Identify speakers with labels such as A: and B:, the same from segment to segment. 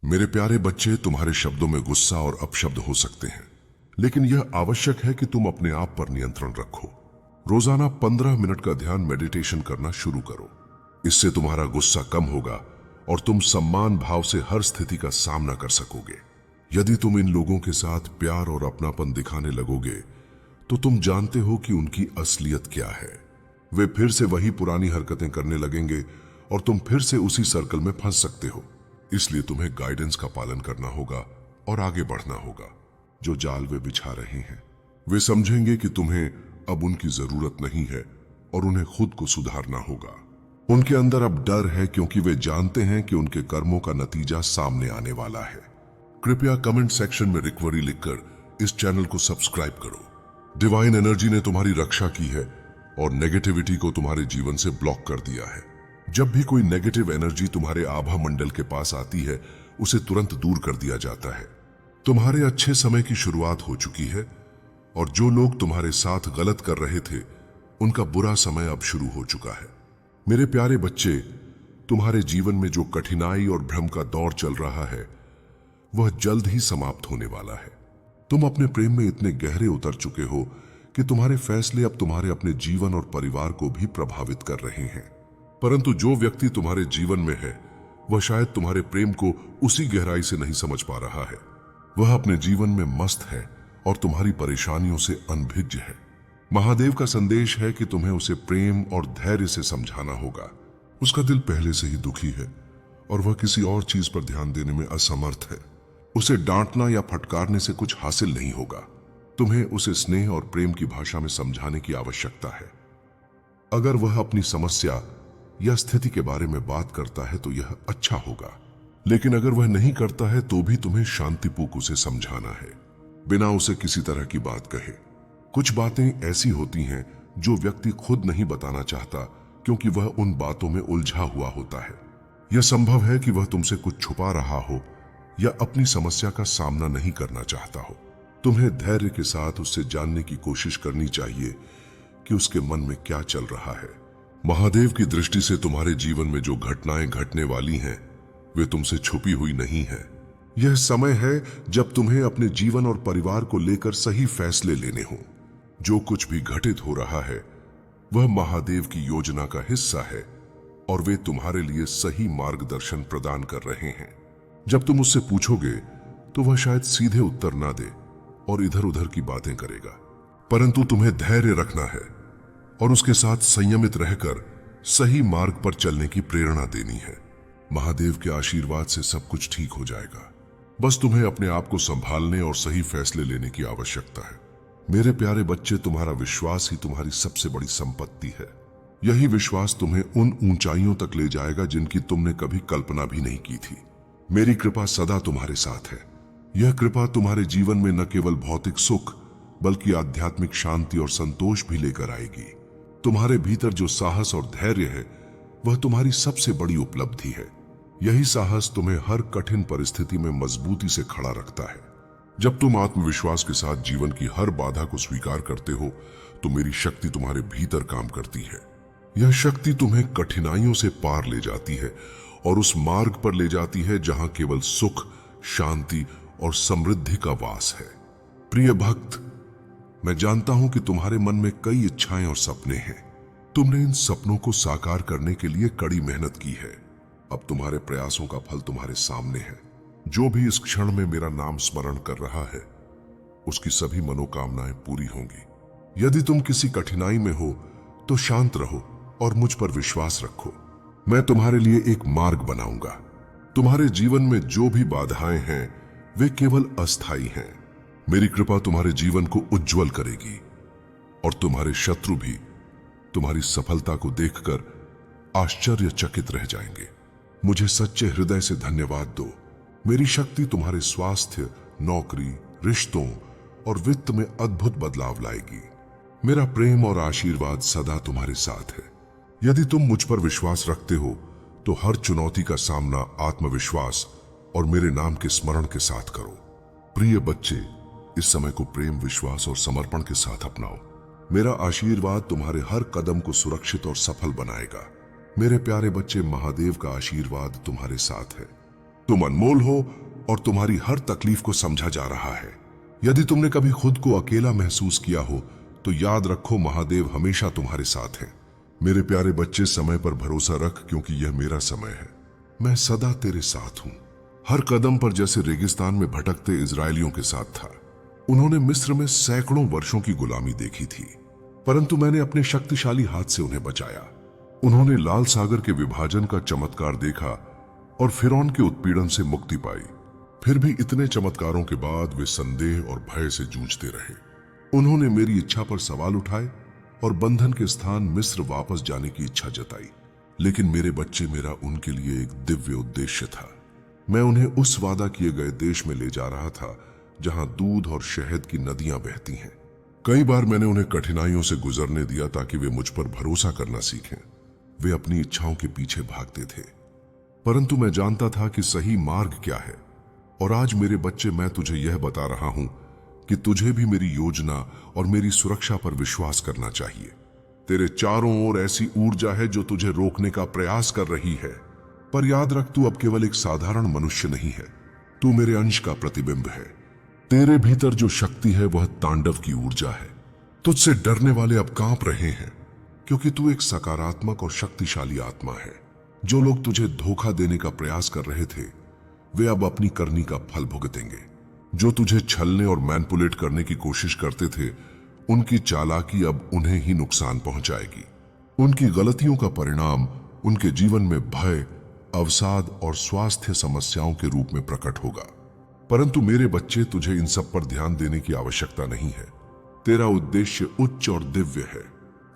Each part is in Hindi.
A: मेरे प्यारे बच्चे, तुम्हारे शब्दों में गुस्सा और अपशब्द हो सकते हैं, लेकिन यह आवश्यक है कि तुम अपने आप पर नियंत्रण रखो। रोजाना 15 मिनट का ध्यान मेडिटेशन करना शुरू करो। इससे तुम्हारा गुस्सा कम होगा और तुम सम्मान भाव से हर स्थिति का सामना कर सकोगे। यदि तुम इन लोगों के साथ प्यार और अपनापन दिखाने लगोगे तो तुम जानते हो कि उनकी असलियत क्या है। वे फिर से वही पुरानी हरकतें करने लगेंगे और तुम फिर से उसी सर्कल में फंस सकते हो। इसलिए तुम्हें गाइडेंस का पालन करना होगा और आगे बढ़ना होगा। जो जाल वे बिछा रहे हैं, वे समझेंगे कि तुम्हें अब उनकी जरूरत नहीं है और उन्हें खुद को सुधारना होगा। उनके अंदर अब डर है क्योंकि वे जानते हैं कि उनके कर्मों का नतीजा सामने आने वाला है। कृपया कमेंट सेक्शन में रिकवरी लिखकर इस चैनल को सब्सक्राइब करो। डिवाइन एनर्जी ने तुम्हारी रक्षा की है और नेगेटिविटी को तुम्हारे जीवन से ब्लॉक कर दिया है। जब भी कोई नेगेटिव एनर्जी तुम्हारे आभा मंडल के पास आती है, उसे तुरंत दूर कर दिया जाता है। तुम्हारे अच्छे समय की शुरुआत हो चुकी है और जो लोग तुम्हारे साथ गलत कर रहे थे, उनका बुरा समय अब शुरू हो चुका है। मेरे प्यारे बच्चे, तुम्हारे जीवन में जो कठिनाई और भ्रम का दौर चल रहा है, वह जल्द ही समाप्त होने वाला है। तुम अपने प्रेम में इतने गहरे उतर चुके हो कि तुम्हारे फैसले अब तुम्हारे अपने जीवन और परिवार को भी प्रभावित कर रहे हैं। परंतु जो व्यक्ति तुम्हारे जीवन में है, वह शायद तुम्हारे प्रेम को उसी गहराई से नहीं समझ पा रहा है। वह अपने जीवन में मस्त है और तुम्हारी परेशानियों से अनभिज्ञ है। महादेव का संदेश है कि तुम्हें उसे प्रेम और धैर्य से समझाना होगा। उसका दिल पहले से ही दुखी है और वह किसी और चीज पर ध्यान देने में असमर्थ है। उसे डांटना या फटकारने से कुछ हासिल नहीं होगा। तुम्हें उसे स्नेह और प्रेम की भाषा में समझाने की आवश्यकता है। अगर वह अपनी समस्या या स्थिति के बारे में बात करता है तो यह अच्छा होगा, लेकिन अगर वह नहीं करता है तो भी तुम्हें शांतिपूर्वक उसे समझाना है, बिना उसे किसी तरह की बात कहे। कुछ बातें ऐसी होती हैं जो व्यक्ति खुद नहीं बताना चाहता क्योंकि वह उन बातों में उलझा हुआ होता है। यह संभव है कि वह तुमसे कुछ छुपा रहा हो या अपनी समस्या का सामना नहीं करना चाहता हो। तुम्हें धैर्य के साथ उससे जानने की कोशिश करनी चाहिए कि उसके मन में क्या चल रहा है। महादेव की दृष्टि से तुम्हारे जीवन में जो घटनाएं घटने वाली हैं, वे तुमसे छुपी हुई नहीं है। यह समय है जब तुम्हें अपने जीवन और परिवार को लेकर सही फैसले लेने हों। जो कुछ भी घटित हो रहा है, वह महादेव की योजना का हिस्सा है और वे तुम्हारे लिए सही मार्गदर्शन प्रदान कर रहे हैं। जब तुम उससे पूछोगे तो वह शायद सीधे उत्तर ना दे और इधर उधर की बातें करेगा, परंतु तुम्हें धैर्य रखना है और उसके साथ संयमित रहकर सही मार्ग पर चलने की प्रेरणा देनी है। महादेव के आशीर्वाद से सब कुछ ठीक हो जाएगा। बस तुम्हें अपने आप को संभालने और सही फैसले लेने की आवश्यकता है। मेरे प्यारे बच्चे, तुम्हारा विश्वास ही तुम्हारी सबसे बड़ी संपत्ति है। यही विश्वास तुम्हें उन ऊंचाइयों तक ले जाएगा जिनकी तुमने कभी कल्पना भी नहीं की थी। मेरी कृपा सदा तुम्हारे साथ है। यह कृपा तुम्हारे जीवन में न केवल भौतिक सुख बल्कि आध्यात्मिक शांति और संतोष भी लेकर आएगी। तुम्हारे भीतर जो साहस और धैर्य है, वह तुम्हारी सबसे बड़ी उपलब्धि है। यही साहस तुम्हें हर कठिन परिस्थिति में मजबूती से खड़ा रखता है। जब तुम आत्मविश्वास के साथ जीवन की हर बाधा को स्वीकार करते हो तो मेरी शक्ति तुम्हारे भीतर काम करती है। यह शक्ति तुम्हें कठिनाइयों से पार ले जाती है और उस मार्ग पर ले जाती है जहां केवल सुख, शांति और समृद्धि का वास है। प्रिय भक्त, मैं जानता हूं कि तुम्हारे मन में कई इच्छाएं और सपने हैं। तुमने इन सपनों को साकार करने के लिए कड़ी मेहनत की है। अब तुम्हारे प्रयासों का फल तुम्हारे सामने है। जो भी इस क्षण में मेरा नाम स्मरण कर रहा है, उसकी सभी मनोकामनाएं पूरी होंगी। यदि तुम किसी कठिनाई में हो तो शांत रहो और मुझ पर विश्वास रखो। मैं तुम्हारे लिए एक मार्ग बनाऊंगा। तुम्हारे जीवन में जो भी बाधाएं हैं, वे केवल अस्थायी हैं। मेरी कृपा तुम्हारे जीवन को उज्जवल करेगी और तुम्हारे शत्रु भी तुम्हारी सफलता को देखकर आश्चर्यचकित रह जाएंगे। मुझे सच्चे हृदय से धन्यवाद दो। मेरी शक्ति तुम्हारे स्वास्थ्य, नौकरी, रिश्तों और वित्त में अद्भुत बदलाव लाएगी। मेरा प्रेम और आशीर्वाद सदा तुम्हारे साथ है। यदि तुम मुझ पर विश्वास रखते हो तो हर चुनौती का सामना आत्मविश्वास और मेरे नाम के स्मरण के साथ करो। प्रिय बच्चे, इस समय को प्रेम, विश्वास और समर्पण के साथ अपनाओ। मेरा आशीर्वाद तुम्हारे हर कदम को सुरक्षित और सफल बनाएगा। मेरे प्यारे बच्चे, महादेव का आशीर्वाद तुम्हारे साथ है। तुम अनमोल हो और तुम्हारी हर तकलीफ को समझा जा रहा है। यदि तुमने कभी खुद को अकेला महसूस किया हो तो याद रखो, महादेव हमेशा तुम्हारे साथ हैं। मेरे प्यारे बच्चे, समय पर भरोसा रख, क्योंकि यह मेरा समय है। मैं सदा तेरे साथ हूं। हर कदम पर जैसे रेगिस्तान में भटकते इजरायलियों के साथ था। उन्होंने मिस्र में सैकड़ों वर्षों की गुलामी देखी थी, परंतु मैंने अपने शक्तिशाली हाथ से उन्हें बचाया। उन्होंने लाल सागर के विभाजन का चमत्कार देखा और फिरौन के उत्पीड़न से मुक्ति पाई। फिर भी इतने चमत्कारों के बाद वे संदेह और भय से जूझते रहे। उन्होंने मेरी इच्छा पर सवाल उठाए और बंधन के स्थान मिस्र वापस जाने की इच्छा जताई। लेकिन मेरे बच्चे, मेरा उनके लिए एक दिव्य उद्देश्य था। मैं उन्हें उस वादा किए गए देश में ले जा रहा था जहां दूध और शहद की नदियां बहती हैं। कई बार मैंने उन्हें कठिनाइयों से गुजरने दिया ताकि वे मुझ पर भरोसा करना सीखें। वे अपनी इच्छाओं के पीछे भागते थे, परंतु मैं जानता था कि सही मार्ग क्या है। और आज मेरे बच्चे, मैं तुझे यह बता रहा हूं कि तुझे भी मेरी योजना और मेरी सुरक्षा पर विश्वास करना चाहिए। तेरे चारों ओर ऐसी ऊर्जा है जो तुझे रोकने का प्रयास कर रही है, पर याद रख, तू अब केवल एक साधारण मनुष्य नहीं है। तू मेरे अंश का प्रतिबिंब है। तेरे भीतर जो शक्ति है वह तांडव की ऊर्जा है। तुझसे डरने वाले अब कांप रहे हैं, क्योंकि तू एक सकारात्मक और शक्तिशाली आत्मा है। जो लोग तुझे धोखा देने का प्रयास कर रहे थे, वे अब अपनी करनी का फल भुगतेंगे। जो तुझे छलने और मैनिपुलेट करने की कोशिश करते थे, उनकी चालाकी अब उन्हें ही नुकसान पहुंचाएगी। उनकी गलतियों का परिणाम उनके जीवन में भय, अवसाद और स्वास्थ्य समस्याओं के रूप में प्रकट होगा। परंतु मेरे बच्चे, तुझे इन सब पर ध्यान देने की आवश्यकता नहीं है। तेरा उद्देश्य उच्च और दिव्य है।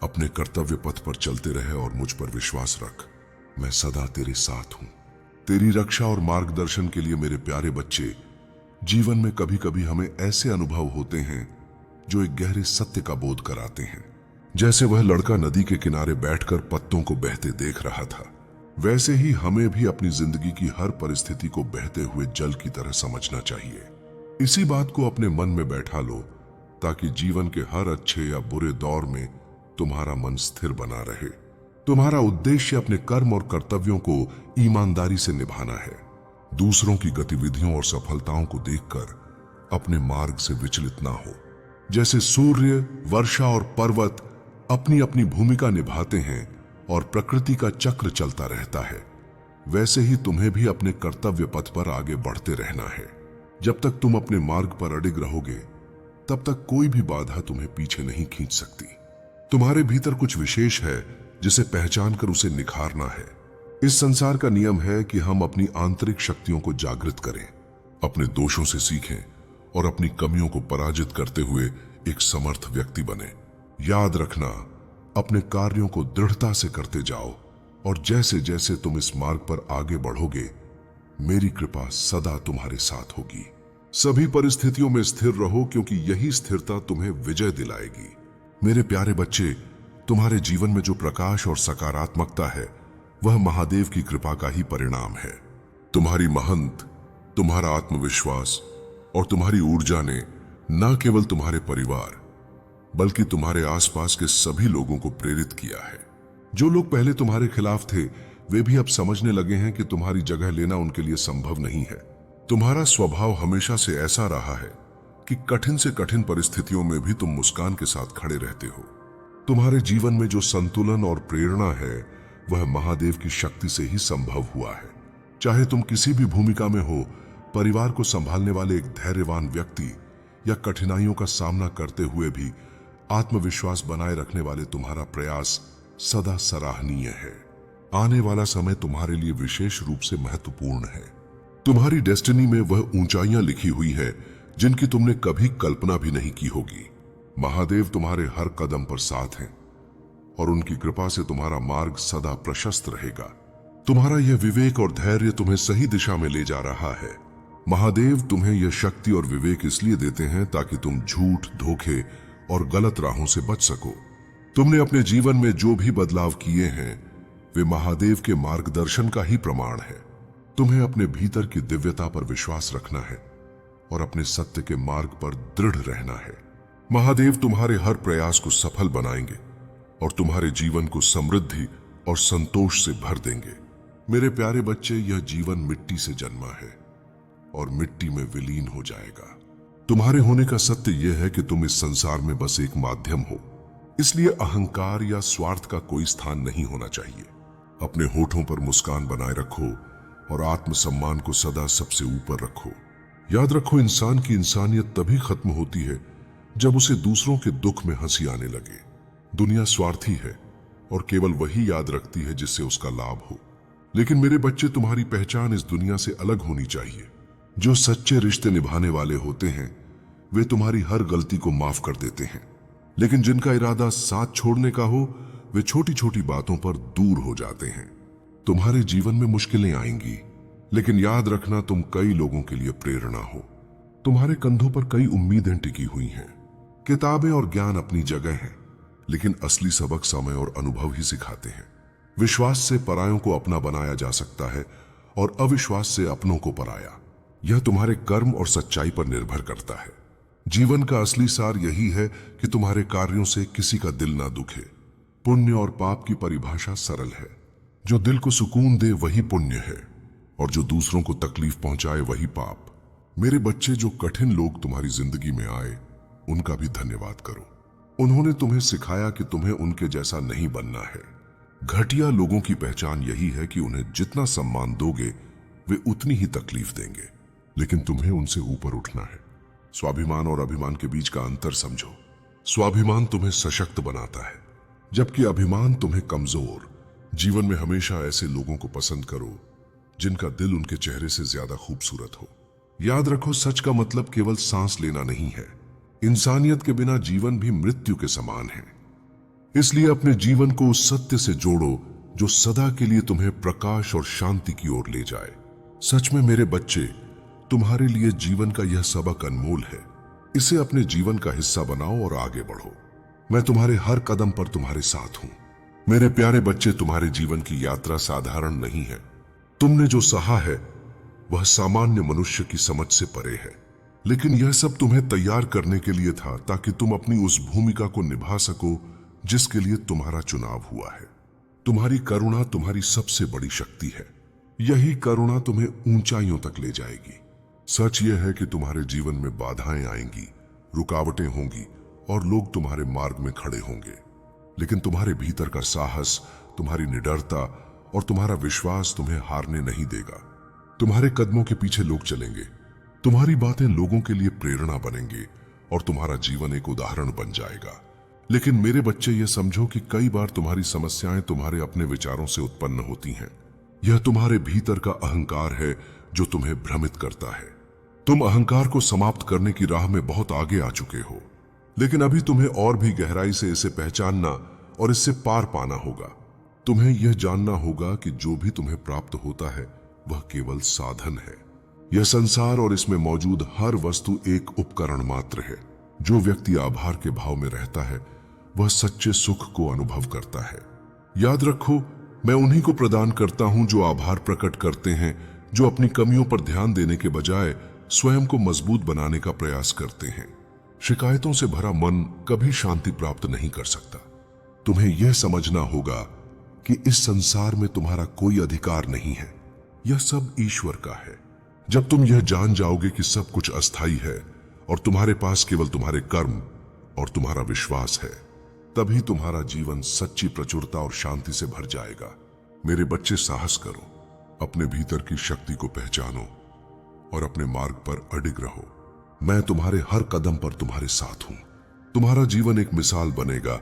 A: अपने कर्तव्य पथ पर चलते रहे और मुझ पर विश्वास रख। मैं सदा तेरे साथ हूं। तेरी रक्षा और मार्गदर्शन के लिए मेरे प्यारे बच्चे, जीवन में कभी कभी हमें ऐसे अनुभव होते हैं जो एक गहरे सत्य का बोध कराते हैं। जैसे वह लड़का नदी के किनारे बैठकर पत्तों को बहते देख रहा था, वैसे ही हमें भी अपनी जिंदगी की हर परिस्थिति को बहते हुए जल की तरह समझना चाहिए। इसी बात को अपने मन में बैठा लो, ताकि जीवन के हर अच्छे या बुरे दौर में तुम्हारा मन स्थिर बना रहे। तुम्हारा उद्देश्य अपने कर्म और कर्तव्यों को ईमानदारी से निभाना है। दूसरों की गतिविधियों और सफलताओं को देखकर अपने मार्ग से विचलित ना हो। जैसे सूर्य, वर्षा और पर्वत अपनी अपनी भूमिका निभाते हैं और प्रकृति का चक्र चलता रहता है, वैसे ही तुम्हें भी अपने कर्तव्य पथ पर आगे बढ़ते रहना है। जब तक तुम अपने मार्ग पर अडिग रहोगे, तब तक कोई भी बाधा तुम्हें पीछे नहीं खींच सकती। तुम्हारे भीतर कुछ विशेष है जिसे पहचान कर उसे निखारना है। इस संसार का नियम है कि हम अपनी आंतरिक शक्तियों को जागृत करें, अपने दोषों से सीखें और अपनी कमियों को पराजित करते हुए एक समर्थ व्यक्ति बने। याद रखना, अपने कार्यों को दृढ़ता से करते जाओ और जैसे जैसे तुम इस मार्ग पर आगे बढ़ोगे, मेरी कृपा सदा तुम्हारे साथ होगी। सभी परिस्थितियों में स्थिर रहो, क्योंकि यही स्थिरता तुम्हें विजय दिलाएगी। मेरे प्यारे बच्चे, तुम्हारे जीवन में जो प्रकाश और सकारात्मकता है, वह महादेव की कृपा का ही परिणाम है। तुम्हारी महंत, तुम्हारा आत्मविश्वास और तुम्हारी ऊर्जा ने न केवल तुम्हारे परिवार बल्कि तुम्हारे आसपास के सभी लोगों को प्रेरित किया है। जो लोग पहले तुम्हारे खिलाफ थे, वे भी अब समझने लगे हैं कि तुम्हारी जगह लेना उनके लिए संभव नहीं है। तुम्हारा स्वभाव हमेशा से ऐसा रहा है कि कठिन से कठिन परिस्थितियों में भी तुम मुस्कान के साथ खड़े रहते हो। तुम्हारे जीवन में जो संतुलन और प्रेरणा है, वह महादेव की शक्ति से ही संभव हुआ है। चाहे तुम किसी भी भूमिका में हो, परिवार को संभालने वाले एक धैर्यवान व्यक्ति या कठिनाइयों का सामना करते हुए भी आत्मविश्वास बनाए रखने वाले तुम्हारा प्रयास सदा सराहनीय है। आने वाला समय तुम्हारे लिए विशेष रूप से महत्वपूर्ण है। तुम्हारी डेस्टिनी में वह ऊंचाइयां लिखी हुई है जिनकी तुमने कभी कल्पना भी नहीं की होगी। महादेव तुम्हारे हर कदम पर साथ हैं और उनकी कृपा से तुम्हारा मार्ग सदा प्रशस्त रहेगा। तुम्हारा यह विवेक और धैर्य तुम्हें सही दिशा में ले जा रहा है। महादेव तुम्हें यह शक्ति और विवेक इसलिए देते हैं ताकि तुम झूठ, धोखे और गलत राहों से बच सको। तुमने अपने जीवन में जो भी बदलाव किए हैं, वे महादेव के मार्गदर्शन का ही प्रमाण है। तुम्हें अपने भीतर की दिव्यता पर विश्वास रखना है और अपने सत्य के मार्ग पर दृढ़ रहना है। महादेव तुम्हारे हर प्रयास को सफल बनाएंगे और तुम्हारे जीवन को समृद्धि और संतोष से भर देंगे। मेरे प्यारे बच्चे, यह जीवन मिट्टी से जन्मा है और मिट्टी में विलीन हो जाएगा। तुम्हारे होने का सत्य यह है कि तुम इस संसार में बस एक माध्यम हो, इसलिए अहंकार या स्वार्थ का कोई स्थान नहीं होना चाहिए। अपने होठों पर मुस्कान बनाए रखो और आत्मसम्मान को सदा सबसे ऊपर रखो। याद रखो, इंसान की इंसानियत तभी खत्म होती है जब उसे दूसरों के दुख में हंसी आने लगे। दुनिया स्वार्थी है और केवल वही याद रखती है जिससे उसका लाभ हो। लेकिन मेरे बच्चे, तुम्हारी पहचान इस दुनिया से अलग होनी चाहिए। जो सच्चे रिश्ते निभाने वाले होते हैं वे तुम्हारी हर गलती को माफ कर देते हैं, लेकिन जिनका इरादा साथ छोड़ने का हो वे छोटी छोटी बातों पर दूर हो जाते हैं। तुम्हारे जीवन में मुश्किलें आएंगी, लेकिन याद रखना, तुम कई लोगों के लिए प्रेरणा हो। तुम्हारे कंधों पर कई उम्मीदें टिकी हुई हैं। किताबें और ज्ञान अपनी जगह हैं, लेकिन असली सबक समय और अनुभव ही सिखाते हैं। विश्वास से परायों को अपना बनाया जा सकता है और अविश्वास से अपनों को पराया। यह तुम्हारे कर्म और सच्चाई पर निर्भर करता है। जीवन का असली सार यही है कि तुम्हारे कार्यों से किसी का दिल ना दुखे। पुण्य और पाप की परिभाषा सरल है। जो दिल को सुकून दे वही पुण्य है और जो दूसरों को तकलीफ पहुंचाए वही पाप। मेरे बच्चे, जो कठिन लोग तुम्हारी जिंदगी में आए उनका भी धन्यवाद करो। उन्होंने तुम्हें सिखाया कि तुम्हें उनके जैसा नहीं बनना है। घटिया लोगों की पहचान यही है कि उन्हें जितना सम्मान दोगे वे उतनी ही तकलीफ देंगे, लेकिन तुम्हें उनसे ऊपर उठना है। स्वाभिमान और अभिमान के बीच का अंतर समझो। स्वाभिमान तुम्हें सशक्त बनाता है, जबकि अभिमान तुम्हें कमजोर। जीवन में हमेशा ऐसे लोगों को पसंद करो जिनका दिल उनके चेहरे से ज्यादा खूबसूरत हो। याद रखो, सच का मतलब केवल सांस लेना नहीं है। इंसानियत के बिना जीवन भी मृत्यु के समान है। इसलिए अपने जीवन को उस सत्य से जोड़ो जो सदा के लिए तुम्हें प्रकाश और शांति की ओर ले जाए। सच में मेरे बच्चे, तुम्हारे लिए जीवन का यह सबक अनमोल है। इसे अपने जीवन का हिस्सा बनाओ और आगे बढ़ो। मैं तुम्हारे हर कदम पर तुम्हारे साथ हूं। मेरे प्यारे बच्चे, तुम्हारे जीवन की यात्रा साधारण नहीं है। तुमने जो सहा है वह सामान्य मनुष्य की समझ से परे है, लेकिन यह सब तुम्हें तैयार करने के लिए था ताकि तुम अपनी उस भूमिका को निभा सको जिसके लिए तुम्हारा चुनाव हुआ है। तुम्हारी करुणा तुम्हारी सबसे बड़ी शक्ति है। यही करुणा तुम्हें ऊंचाइयों तक ले जाएगी। सच यह है कि तुम्हारे जीवन में बाधाएं आएंगी, रुकावटें होंगी और लोग तुम्हारे मार्ग में खड़े होंगे, लेकिन तुम्हारे भीतर का साहस, तुम्हारी निडरता और तुम्हारा विश्वास तुम्हें हारने नहीं देगा। तुम्हारे कदमों के पीछे लोग चलेंगे, तुम्हारी बातें लोगों के लिए प्रेरणा बनेंगे और तुम्हारा जीवन एक उदाहरण बन जाएगा। लेकिन मेरे बच्चे, ये समझो कि कई बार तुम्हारी समस्याएं तुम्हारे अपने विचारों से उत्पन्न होती हैं। यह तुम्हारे भीतर का अहंकार है जो तुम्हें भ्रमित करता है। तुम अहंकार को समाप्त करने की राह में बहुत आगे आ चुके हो, लेकिन अभी तुम्हें और भी गहराई से इसे पहचानना और इससे पार पाना होगा। तुम्हें यह जानना होगा कि जो भी तुम्हें प्राप्त होता है वह केवल साधन है। यह संसार और इसमें मौजूद हर वस्तु एक उपकरण मात्र है। जो व्यक्ति आभार के भाव में रहता है वह सच्चे सुख को अनुभव करता है। याद रखो, मैं उन्हीं को प्रदान करता हूं जो आभार प्रकट करते हैं, जो अपनी कमियों पर ध्यान देने के बजाय स्वयं को मजबूत बनाने का प्रयास करते हैं। शिकायतों से भरा मन कभी शांति प्राप्त नहीं कर सकता। तुम्हें यह समझना होगा कि इस संसार में तुम्हारा कोई अधिकार नहीं है, यह सब ईश्वर का है। जब तुम यह जान जाओगे कि सब कुछ अस्थायी है और तुम्हारे पास केवल तुम्हारे कर्म और तुम्हारा विश्वास है, तभी तुम्हारा जीवन सच्ची प्रचुरता और शांति से भर जाएगा। मेरे बच्चे, साहस करो, अपने भीतर की शक्ति को पहचानो और अपने मार्ग पर अडिग रहो। मैं तुम्हारे हर कदम पर तुम्हारे साथ हूं। तुम्हारा जीवन एक मिसाल बनेगा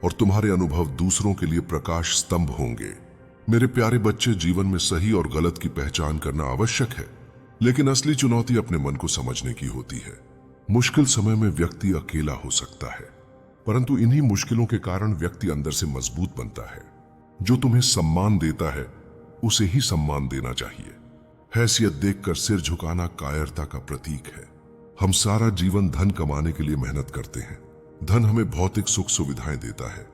A: और तुम्हारे अनुभव दूसरों के लिए प्रकाश स्तंभ होंगे। मेरे प्यारे बच्चे, जीवन में सही और गलत की पहचान करना आवश्यक है, लेकिन असली चुनौती अपने मन को समझने की होती है। मुश्किल समय में व्यक्ति अकेला हो सकता है, परंतु इन्हीं मुश्किलों के कारण व्यक्ति अंदर से मजबूत बनता है। जो तुम्हें सम्मान देता है उसे ही सम्मान देना चाहिए। हैसियत देखकर सिर झुकाना कायरता का प्रतीक है। हम सारा जीवन धन कमाने के लिए मेहनत करते हैं। धन हमें भौतिक सुख सुविधाएं देता है,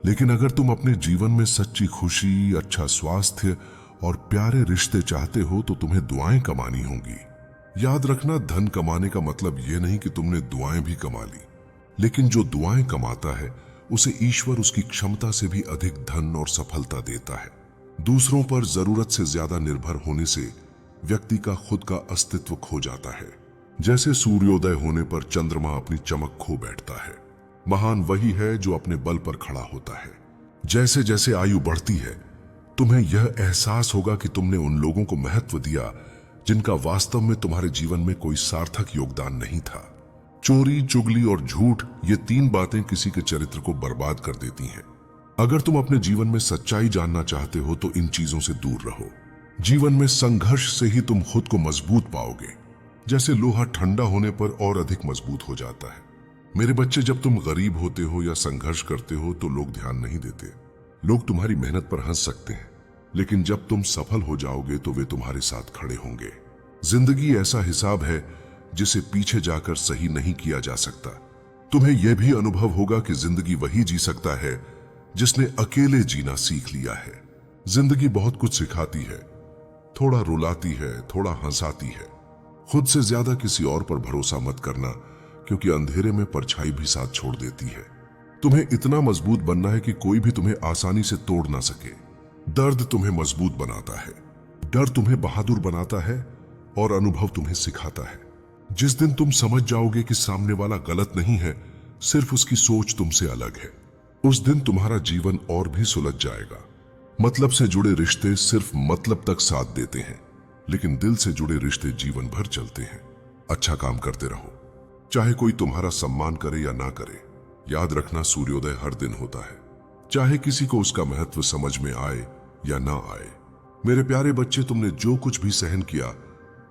A: लेकिन अगर तुम अपने जीवन में सच्ची खुशी, अच्छा स्वास्थ्य और प्यारे रिश्ते चाहते हो तो तुम्हें दुआएं कमानी होंगी। याद रखना, धन कमाने का मतलब यह नहीं कि तुमने दुआएं भी कमा ली, लेकिन जो दुआएं कमाता है उसे ईश्वर उसकी क्षमता से भी अधिक धन और सफलता देता है। दूसरों पर जरूरत से ज्यादा निर्भर होने से व्यक्ति का खुद का अस्तित्व खो जाता है। जैसे सूर्योदय होने पर चंद्रमा अपनी चमक खो बैठता है। महान वही है जो अपने बल पर खड़ा होता है। जैसे जैसे आयु बढ़ती है, तुम्हें यह एहसास होगा कि तुमने उन लोगों को महत्व दिया जिनका वास्तव में तुम्हारे जीवन में कोई सार्थक योगदान नहीं था। चोरी, चुगली और झूठ, ये तीन बातें किसी के चरित्र को बर्बाद कर देती हैं। अगर तुम अपने जीवन में सच्चाई जानना चाहते हो तो इन चीजों से दूर रहो। जीवन में संघर्ष से ही तुम खुद को मजबूत पाओगे। जैसे लोहा ठंडा होने पर और अधिक मजबूत हो जाता है। मेरे बच्चे, जब तुम गरीब होते हो या संघर्ष करते हो तो लोग ध्यान नहीं देते। लोग तुम्हारी मेहनत पर हंस सकते हैं, लेकिन जब तुम सफल हो जाओगे तो वे तुम्हारे साथ खड़े होंगे। जिंदगी ऐसा हिसाब है जिसे पीछे जाकर सही नहीं किया जा सकता। तुम्हें यह भी अनुभव होगा कि जिंदगी वही जी सकता है जिसने अकेले जीना सीख लिया है। जिंदगी बहुत कुछ सिखाती है, थोड़ा रुलाती है, थोड़ा हंसाती है। खुद से ज्यादा किसी और पर भरोसा मत करना, क्योंकि अंधेरे में परछाई भी साथ छोड़ देती है। तुम्हें इतना मजबूत बनना है कि कोई भी तुम्हें आसानी से तोड़ ना सके। दर्द तुम्हें मजबूत बनाता है, डर तुम्हें बहादुर बनाता है और अनुभव तुम्हें सिखाता है। जिस दिन तुम समझ जाओगे कि सामने वाला गलत नहीं है, सिर्फ उसकी सोच तुमसे अलग है, उस दिन तुम्हारा जीवन और भी सुलझ जाएगा। मतलब से जुड़े रिश्ते सिर्फ मतलब तक साथ देते हैं, लेकिन दिल से जुड़े रिश्ते जीवन भर चलते हैं। अच्छा काम करते रहो, चाहे कोई तुम्हारा सम्मान करे या ना करे। याद रखना, सूर्योदय हर दिन होता है, चाहे किसी को उसका महत्व समझ में आए या ना आए। मेरे प्यारे बच्चे, तुमने जो कुछ भी सहन किया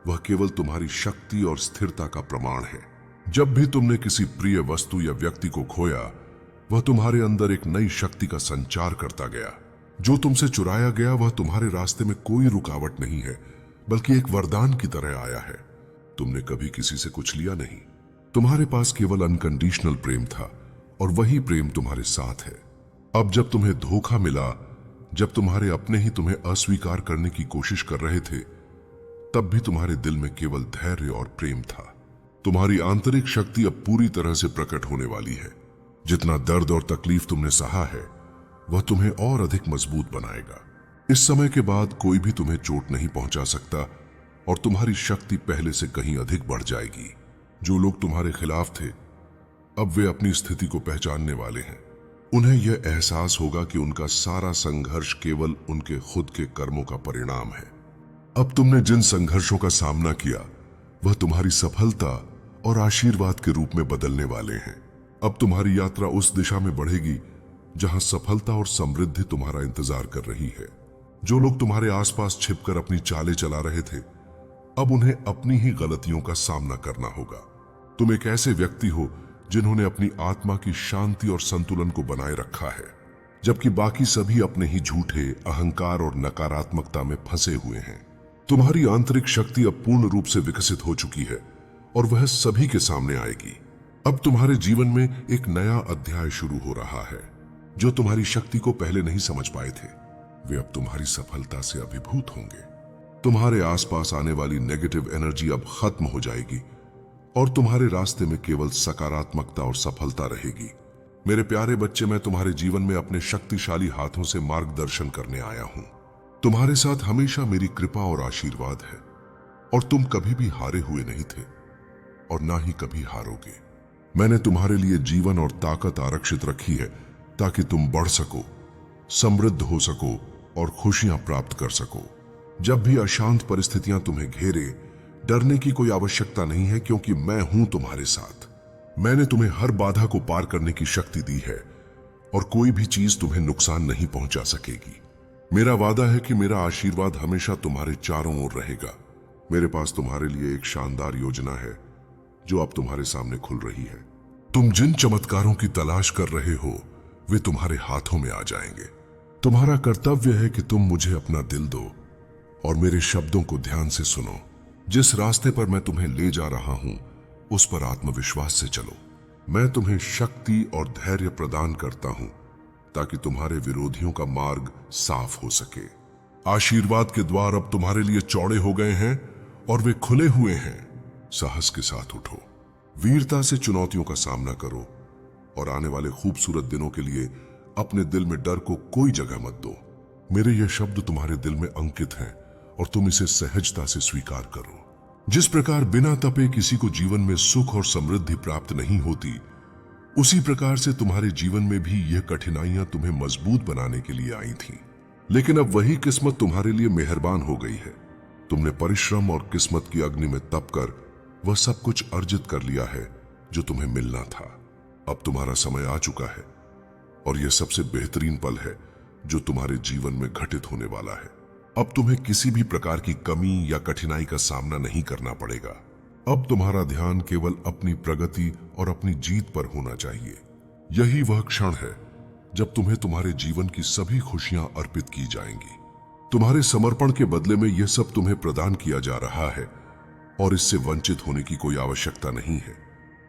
A: वह केवल तुम्हारी शक्ति और स्थिरता का प्रमाण है। जब भी तुमने किसी प्रिय वस्तु या व्यक्ति को खोया, वह तुम्हारे अंदर एक नई शक्ति का संचार करता गया। जो तुमसे चुराया गया वह तुम्हारे रास्ते में कोई रुकावट नहीं है, बल्कि एक वरदान की तरह आया है। तुमने कभी किसी से कुछ लिया नहीं, तुम्हारे पास केवल अनकंडीशनल प्रेम था, और वही प्रेम तुम्हारे साथ है। अब जब तुम्हें धोखा मिला, जब तुम्हारे अपने ही तुम्हें अस्वीकार करने की कोशिश कर रहे थे, तब भी तुम्हारे दिल में केवल धैर्य और प्रेम था। तुम्हारी आंतरिक शक्ति अब पूरी तरह से प्रकट होने वाली है। जितना दर्द और तकलीफ तुमने सहा है, वह तुम्हें और अधिक मजबूत बनाएगा। इस समय के बाद कोई भी तुम्हें चोट नहीं पहुंचा सकता, और तुम्हारी शक्ति पहले से कहीं अधिक बढ़ जाएगी। जो लोग तुम्हारे खिलाफ थे, अब वे अपनी स्थिति को पहचानने वाले हैं। उन्हें यह एहसास होगा कि उनका सारा संघर्ष केवल उनके खुद के कर्मों का परिणाम है। अब तुमने जिन संघर्षों का सामना किया, वह तुम्हारी सफलता और आशीर्वाद के रूप में बदलने वाले हैं। अब तुम्हारी यात्रा उस दिशा में बढ़ेगी जहां सफलता और समृद्धि तुम्हारा इंतजार कर रही है। जो लोग तुम्हारे आसपास छिपकर अपनी चालें चला रहे थे, अब उन्हें अपनी ही गलतियों का सामना करना होगा। तुम एक ऐसे व्यक्ति हो जिन्होंने अपनी आत्मा की शांति और संतुलन को बनाए रखा है, जबकि बाकी सभी अपने ही झूठे, अहंकार और नकारात्मकता में फंसे हुए हैं। तुम्हारी आंतरिक शक्ति अब पूर्ण रूप से विकसित हो चुकी है, और वह सभी के सामने आएगी। अब तुम्हारे जीवन में एक नया अध्याय शुरू हो रहा है। जो तुम्हारी शक्ति को पहले नहीं समझ पाए थे, वे अब तुम्हारी सफलता से अभिभूत होंगे। तुम्हारे आसपास आने वाली नेगेटिव एनर्जी अब खत्म हो जाएगी, और तुम्हारे रास्ते में केवल सकारात्मकता और सफलता रहेगी। मेरे प्यारे बच्चे, मैं तुम्हारे जीवन में अपने शक्तिशाली हाथों से मार्गदर्शन करने आया हूं। तुम्हारे साथ हमेशा मेरी कृपा और आशीर्वाद है, और तुम कभी भी हारे हुए नहीं थे, और ना ही कभी हारोगे। मैंने तुम्हारे लिए जीवन और ताकत आरक्षित रखी है, ताकि तुम बढ़ सको, समृद्ध हो सको और खुशियां प्राप्त कर सको। जब भी अशांत परिस्थितियां तुम्हें घेरे, डरने की कोई आवश्यकता नहीं है, क्योंकि मैं हूं तुम्हारे साथ। मैंने तुम्हें हर बाधा को पार करने की शक्ति दी है, और कोई भी चीज तुम्हें नुकसान नहीं पहुंचा सकेगी। मेरा वादा है कि मेरा आशीर्वाद हमेशा तुम्हारे चारों ओर रहेगा। मेरे पास तुम्हारे लिए एक शानदार योजना है, जो अब तुम्हारे सामने खुल रही है। तुम जिन चमत्कारों की तलाश कर रहे हो, वे तुम्हारे हाथों में आ जाएंगे। तुम्हारा कर्तव्य है कि तुम मुझे अपना दिल दो और मेरे शब्दों को ध्यान से सुनो। जिस रास्ते पर मैं तुम्हें ले जा रहा हूं, उस पर आत्मविश्वास से चलो। मैं तुम्हें शक्ति और धैर्य प्रदान करता हूं, ताकि तुम्हारे विरोधियों का मार्ग साफ हो सके। आशीर्वाद के द्वार अब तुम्हारे लिए चौड़े हो गए हैं, और वे खुले हुए हैं। साहस के साथ उठो, वीरता से चुनौतियों का सामना करो, और आने वाले खूबसूरत दिनों के लिए अपने दिल में डर को कोई जगह मत दो। मेरे ये शब्द तुम्हारे दिल में अंकित हैं और तुम इसे सहजता से स्वीकार करो। जिस प्रकार बिना तपे किसी को जीवन में सुख और समृद्धि प्राप्त नहीं होती, उसी प्रकार से तुम्हारे जीवन में भी यह कठिनाइयां तुम्हें मजबूत बनाने के लिए आई थीं। लेकिन अब वही किस्मत तुम्हारे लिए मेहरबान हो गई है। तुमने परिश्रम और किस्मत की अग्नि में तप कर वह सब कुछ अर्जित कर लिया है जो तुम्हें मिलना था। अब तुम्हारा समय आ चुका है और यह सबसे बेहतरीन पल है जो तुम्हारे जीवन में घटित होने वाला है। अब तुम्हें किसी भी प्रकार की कमी या कठिनाई का सामना नहीं करना पड़ेगा। अब तुम्हारा ध्यान केवल अपनी प्रगति और अपनी जीत पर होना चाहिए। यही वह क्षण है जब तुम्हें तुम्हारे जीवन की सभी खुशियां अर्पित की जाएंगी। तुम्हारे समर्पण के बदले में यह सब तुम्हें प्रदान किया जा रहा है और इससे वंचित होने की कोई आवश्यकता नहीं है।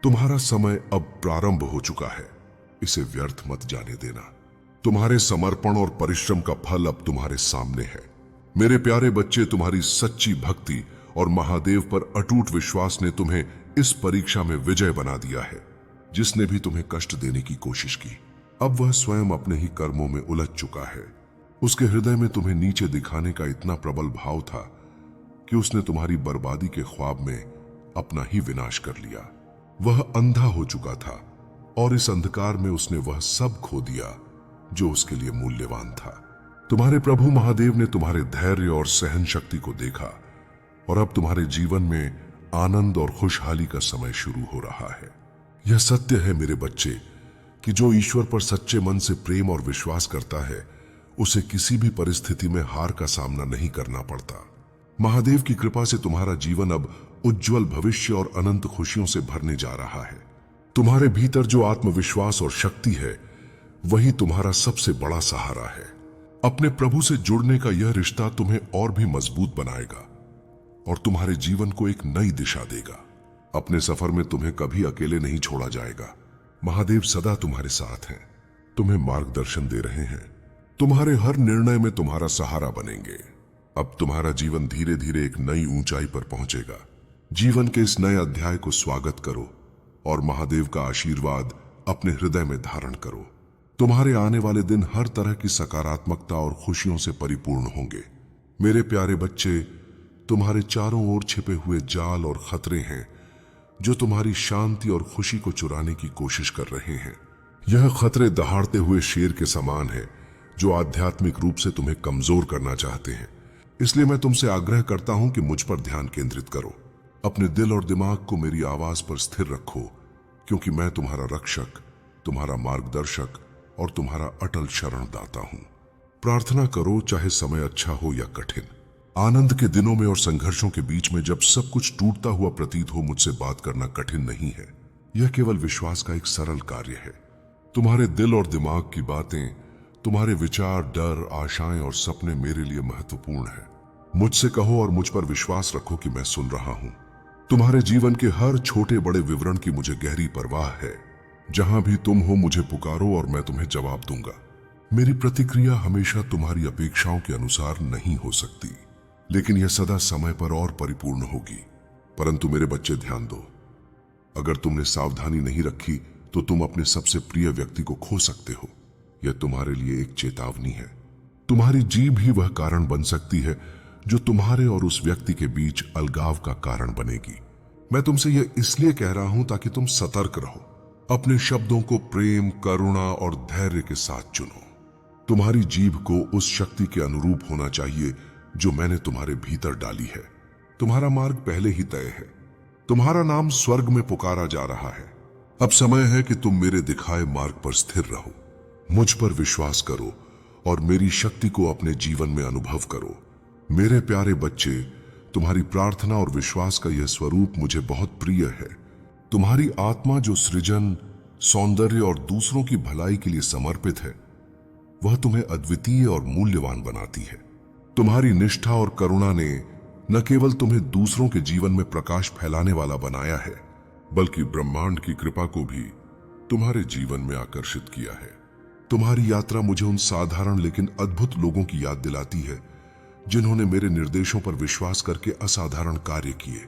A: तुम्हारा समय अब प्रारंभ हो चुका है, इसे व्यर्थ मत जाने देना। तुम्हारे समर्पण और परिश्रम का फल अब तुम्हारे सामने है। मेरे प्यारे बच्चे, तुम्हारी सच्ची भक्ति और महादेव पर अटूट विश्वास ने तुम्हें इस परीक्षा में विजय बना दिया है। जिसने भी तुम्हें कष्ट देने की कोशिश की, अब वह स्वयं अपने ही कर्मों में उलझ चुका है। उसके हृदय में तुम्हें नीचे दिखाने का इतना प्रबल भाव था कि उसने तुम्हारी बर्बादी के ख्वाब में अपना ही विनाश कर लिया। वह अंधा हो चुका था और इस अंधकार में उसने वह सब खो दिया जो उसके लिए मूल्यवान था। तुम्हारे प्रभु महादेव ने तुम्हारे धैर्य और सहन शक्ति को देखा और अब तुम्हारे जीवन में आनंद और खुशहाली का समय शुरू हो रहा है। यह सत्य है मेरे बच्चे कि जो ईश्वर पर सच्चे मन से प्रेम और विश्वास करता है, उसे किसी भी परिस्थिति में हार का सामना नहीं करना पड़ता। महादेव की कृपा से तुम्हारा जीवन अब उज्जवल भविष्य और अनंत खुशियों से भरने जा रहा है। तुम्हारे भीतर जो आत्मविश्वास और शक्ति है, वही तुम्हारा सबसे बड़ा सहारा है। अपने प्रभु से जुड़ने का यह रिश्ता तुम्हें और भी मजबूत बनाएगा और तुम्हारे जीवन को एक नई दिशा देगा। अपने सफर में तुम्हें कभी अकेले नहीं छोड़ा जाएगा। महादेव सदा तुम्हारे साथ हैं, तुम्हें मार्गदर्शन दे रहे हैं, तुम्हारे हर निर्णय में तुम्हारा सहारा बनेंगे। अब तुम्हारा जीवन धीरे धीरे एक नई ऊंचाई पर पहुंचेगा। जीवन के इस नए अध्याय को स्वागत करो और महादेव का आशीर्वाद अपने हृदय में धारण करो। तुम्हारे आने वाले दिन हर तरह की सकारात्मकता और खुशियों से परिपूर्ण होंगे। मेरे प्यारे बच्चे, तुम्हारे चारों ओर छिपे हुए जाल और खतरे हैं जो तुम्हारी शांति और खुशी को चुराने की कोशिश कर रहे हैं। यह खतरे दहाड़ते हुए शेर के समान है जो आध्यात्मिक रूप से तुम्हें कमजोर करना चाहते हैं। इसलिए मैं तुमसे आग्रह करता हूं कि मुझ पर ध्यान केंद्रित करो। अपने दिल और दिमाग को मेरी आवाज पर स्थिर रखो, क्योंकि मैं तुम्हारा रक्षक, तुम्हारा मार्गदर्शक और तुम्हारा अटल शरणदाता हूं। प्रार्थना करो, चाहे समय अच्छा हो या कठिन। आनंद के दिनों में और संघर्षों के बीच में जब सब कुछ टूटता हुआ प्रतीत हो, मुझसे बात करना कठिन नहीं है। यह केवल विश्वास का एक सरल कार्य है। तुम्हारे दिल और दिमाग की बातें, तुम्हारे विचार, डर, आशाएं और सपने मेरे लिए महत्वपूर्ण है। मुझसे कहो और मुझ पर विश्वास रखो कि मैं सुन रहा हूं। तुम्हारे जीवन के हर छोटे बड़े विवरण की मुझे गहरी परवाह है। जहां भी तुम हो, मुझे पुकारो और मैं तुम्हें जवाब दूंगा। मेरी प्रतिक्रिया हमेशा तुम्हारी अपेक्षाओं के अनुसार नहीं हो सकती, लेकिन यह सदा समय पर और परिपूर्ण होगी। परंतु मेरे बच्चे, ध्यान दो, अगर तुमने सावधानी नहीं रखी तो तुम अपने सबसे प्रिय व्यक्ति को खो सकते हो। यह तुम्हारे लिए एक चेतावनी है। तुम्हारी जीभ ही वह कारण बन सकती है जो तुम्हारे और उस व्यक्ति के बीच अलगाव का कारण बनेगी। मैं तुमसे यह इसलिए कह रहा हूं ताकि तुम सतर्क रहो। अपने शब्दों को प्रेम, करुणा और धैर्य के साथ चुनो। तुम्हारी जीभ को उस शक्ति के अनुरूप होना चाहिए जो मैंने तुम्हारे भीतर डाली है। तुम्हारा मार्ग पहले ही तय है। तुम्हारा नाम स्वर्ग में पुकारा जा रहा है। अब समय है कि तुम मेरे दिखाए मार्ग पर स्थिर रहो। मुझ पर विश्वास करो और मेरी शक्ति को अपने जीवन में अनुभव करो। मेरे प्यारे बच्चे, तुम्हारी प्रार्थना और विश्वास का यह स्वरूप मुझे बहुत प्रिय है। तुम्हारी आत्मा जो सृजन, सौंदर्य और दूसरों की भलाई के लिए समर्पित है, वह तुम्हें अद्वितीय और मूल्यवान बनाती है। तुम्हारी निष्ठा और करुणा ने न केवल तुम्हें दूसरों के जीवन में प्रकाश फैलाने वाला बनाया है, बल्कि ब्रह्मांड की कृपा को भी तुम्हारे जीवन में आकर्षित किया है। तुम्हारी यात्रा मुझे उन साधारण लेकिन अद्भुत लोगों की याद दिलाती है जिन्होंने मेरे निर्देशों पर विश्वास करके असाधारण कार्य किए।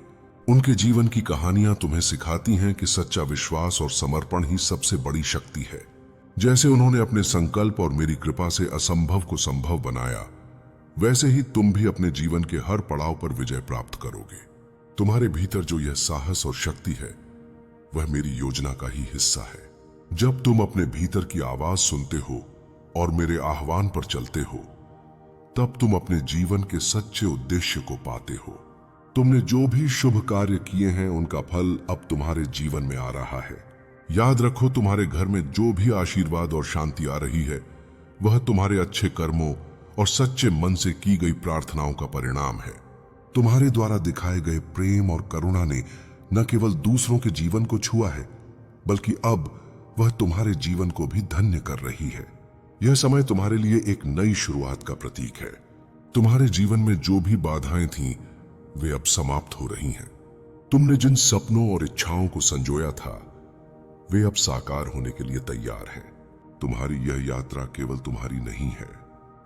A: उनके जीवन की कहानियां तुम्हें सिखाती हैं कि सच्चा विश्वास और समर्पण ही सबसे बड़ी शक्ति है। जैसे उन्होंने अपने संकल्प और मेरी कृपा से असंभव को संभव बनाया, वैसे ही तुम भी अपने जीवन के हर पड़ाव पर विजय प्राप्त करोगे। तुम्हारे भीतर जो यह साहस और शक्ति है, वह मेरी योजना का ही हिस्सा है। जब तुम अपने भीतर की आवाज सुनते हो और मेरे आह्वान पर चलते हो, तब तुम अपने जीवन के सच्चे उद्देश्य को पाते हो। तुमने जो भी शुभ कार्य किए हैं, उनका फल अब तुम्हारे जीवन में आ रहा है। याद रखो, तुम्हारे घर में जो भी आशीर्वाद और शांति आ रही है, वह तुम्हारे अच्छे कर्मों और सच्चे मन से की गई प्रार्थनाओं का परिणाम है। तुम्हारे द्वारा दिखाए गए प्रेम और करुणा ने न केवल दूसरों के जीवन को छुआ है, बल्कि अब वह तुम्हारे जीवन को भी धन्य कर रही है। यह समय तुम्हारे लिए एक नई शुरुआत का प्रतीक है। तुम्हारे जीवन में जो भी बाधाएं थीं, वे अब समाप्त हो रही हैं। तुमने जिन सपनों और इच्छाओं को संजोया था, वे अब साकार होने के लिए तैयार हैं। तुम्हारी यह यात्रा केवल तुम्हारी नहीं है,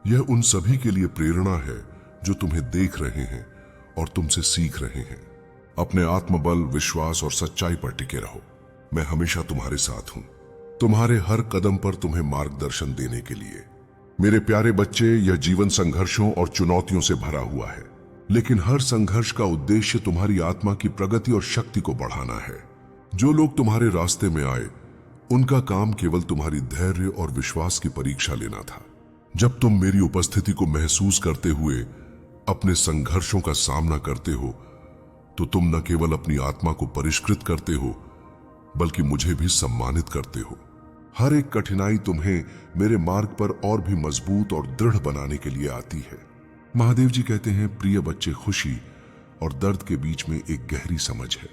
A: यह उन सभी के लिए प्रेरणा है जो तुम्हें देख रहे हैं और तुमसे सीख रहे हैं। अपने आत्मबल, विश्वास और सच्चाई पर टिके रहो। मैं हमेशा तुम्हारे साथ हूं, तुम्हारे हर कदम पर तुम्हें मार्गदर्शन देने के लिए। मेरे प्यारे बच्चे, यह जीवन संघर्षों और चुनौतियों से भरा हुआ है, लेकिन हर संघर्ष का उद्देश्य तुम्हारी आत्मा की प्रगति और शक्ति को बढ़ाना है। जो लोग तुम्हारे रास्ते में आए, उनका काम केवल तुम्हारी धैर्य और विश्वास की परीक्षा लेना था। जब तुम मेरी उपस्थिति को महसूस करते हुए अपने संघर्षों का सामना करते हो, तो तुम न केवल अपनी आत्मा को परिष्कृत करते हो, बल्कि मुझे भी सम्मानित करते हो। हर एक कठिनाई तुम्हें मेरे मार्ग पर और भी मजबूत और दृढ़ बनाने के लिए आती है। महादेव जी कहते हैं, प्रिय बच्चे, खुशी और दर्द के बीच में एक गहरी समझ है।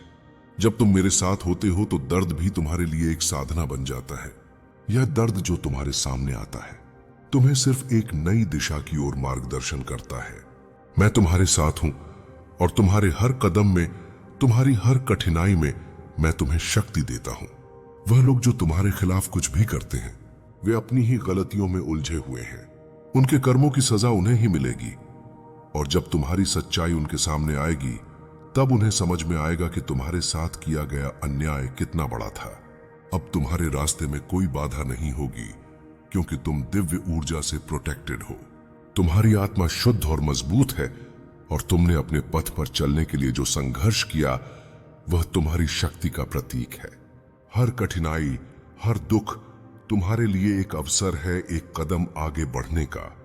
A: जब तुम मेरे साथ होते हो तो दर्द भी तुम्हारे लिए एक साधना बन जाता है। यह दर्द जो तुम्हारे सामने आता है, तुम्हें सिर्फ एक नई दिशा की ओर मार्गदर्शन करता है। मैं तुम्हारे साथ हूं और तुम्हारे हर कदम में, तुम्हारी हर कठिनाई में मैं तुम्हें शक्ति देता हूं। वह लोग जो तुम्हारे खिलाफ कुछ भी करते हैं, वे अपनी ही गलतियों में उलझे हुए हैं। उनके कर्मों की सजा उन्हें ही मिलेगी, और जब तुम्हारी सच्चाई उनके सामने आएगी, तब उन्हें समझ में आएगा कि तुम्हारे साथ किया गया अन्याय कितना बड़ा था। अब तुम्हारे रास्ते में कोई बाधा नहीं होगी, क्योंकि तुम दिव्य ऊर्जा से प्रोटेक्टेड हो। तुम्हारी आत्मा शुद्ध और मजबूत है, और तुमने अपने पथ पर चलने के लिए जो संघर्ष किया, वह तुम्हारी शक्ति का प्रतीक है। हर कठिनाई, हर दुख तुम्हारे लिए एक अवसर है, एक कदम आगे बढ़ने का,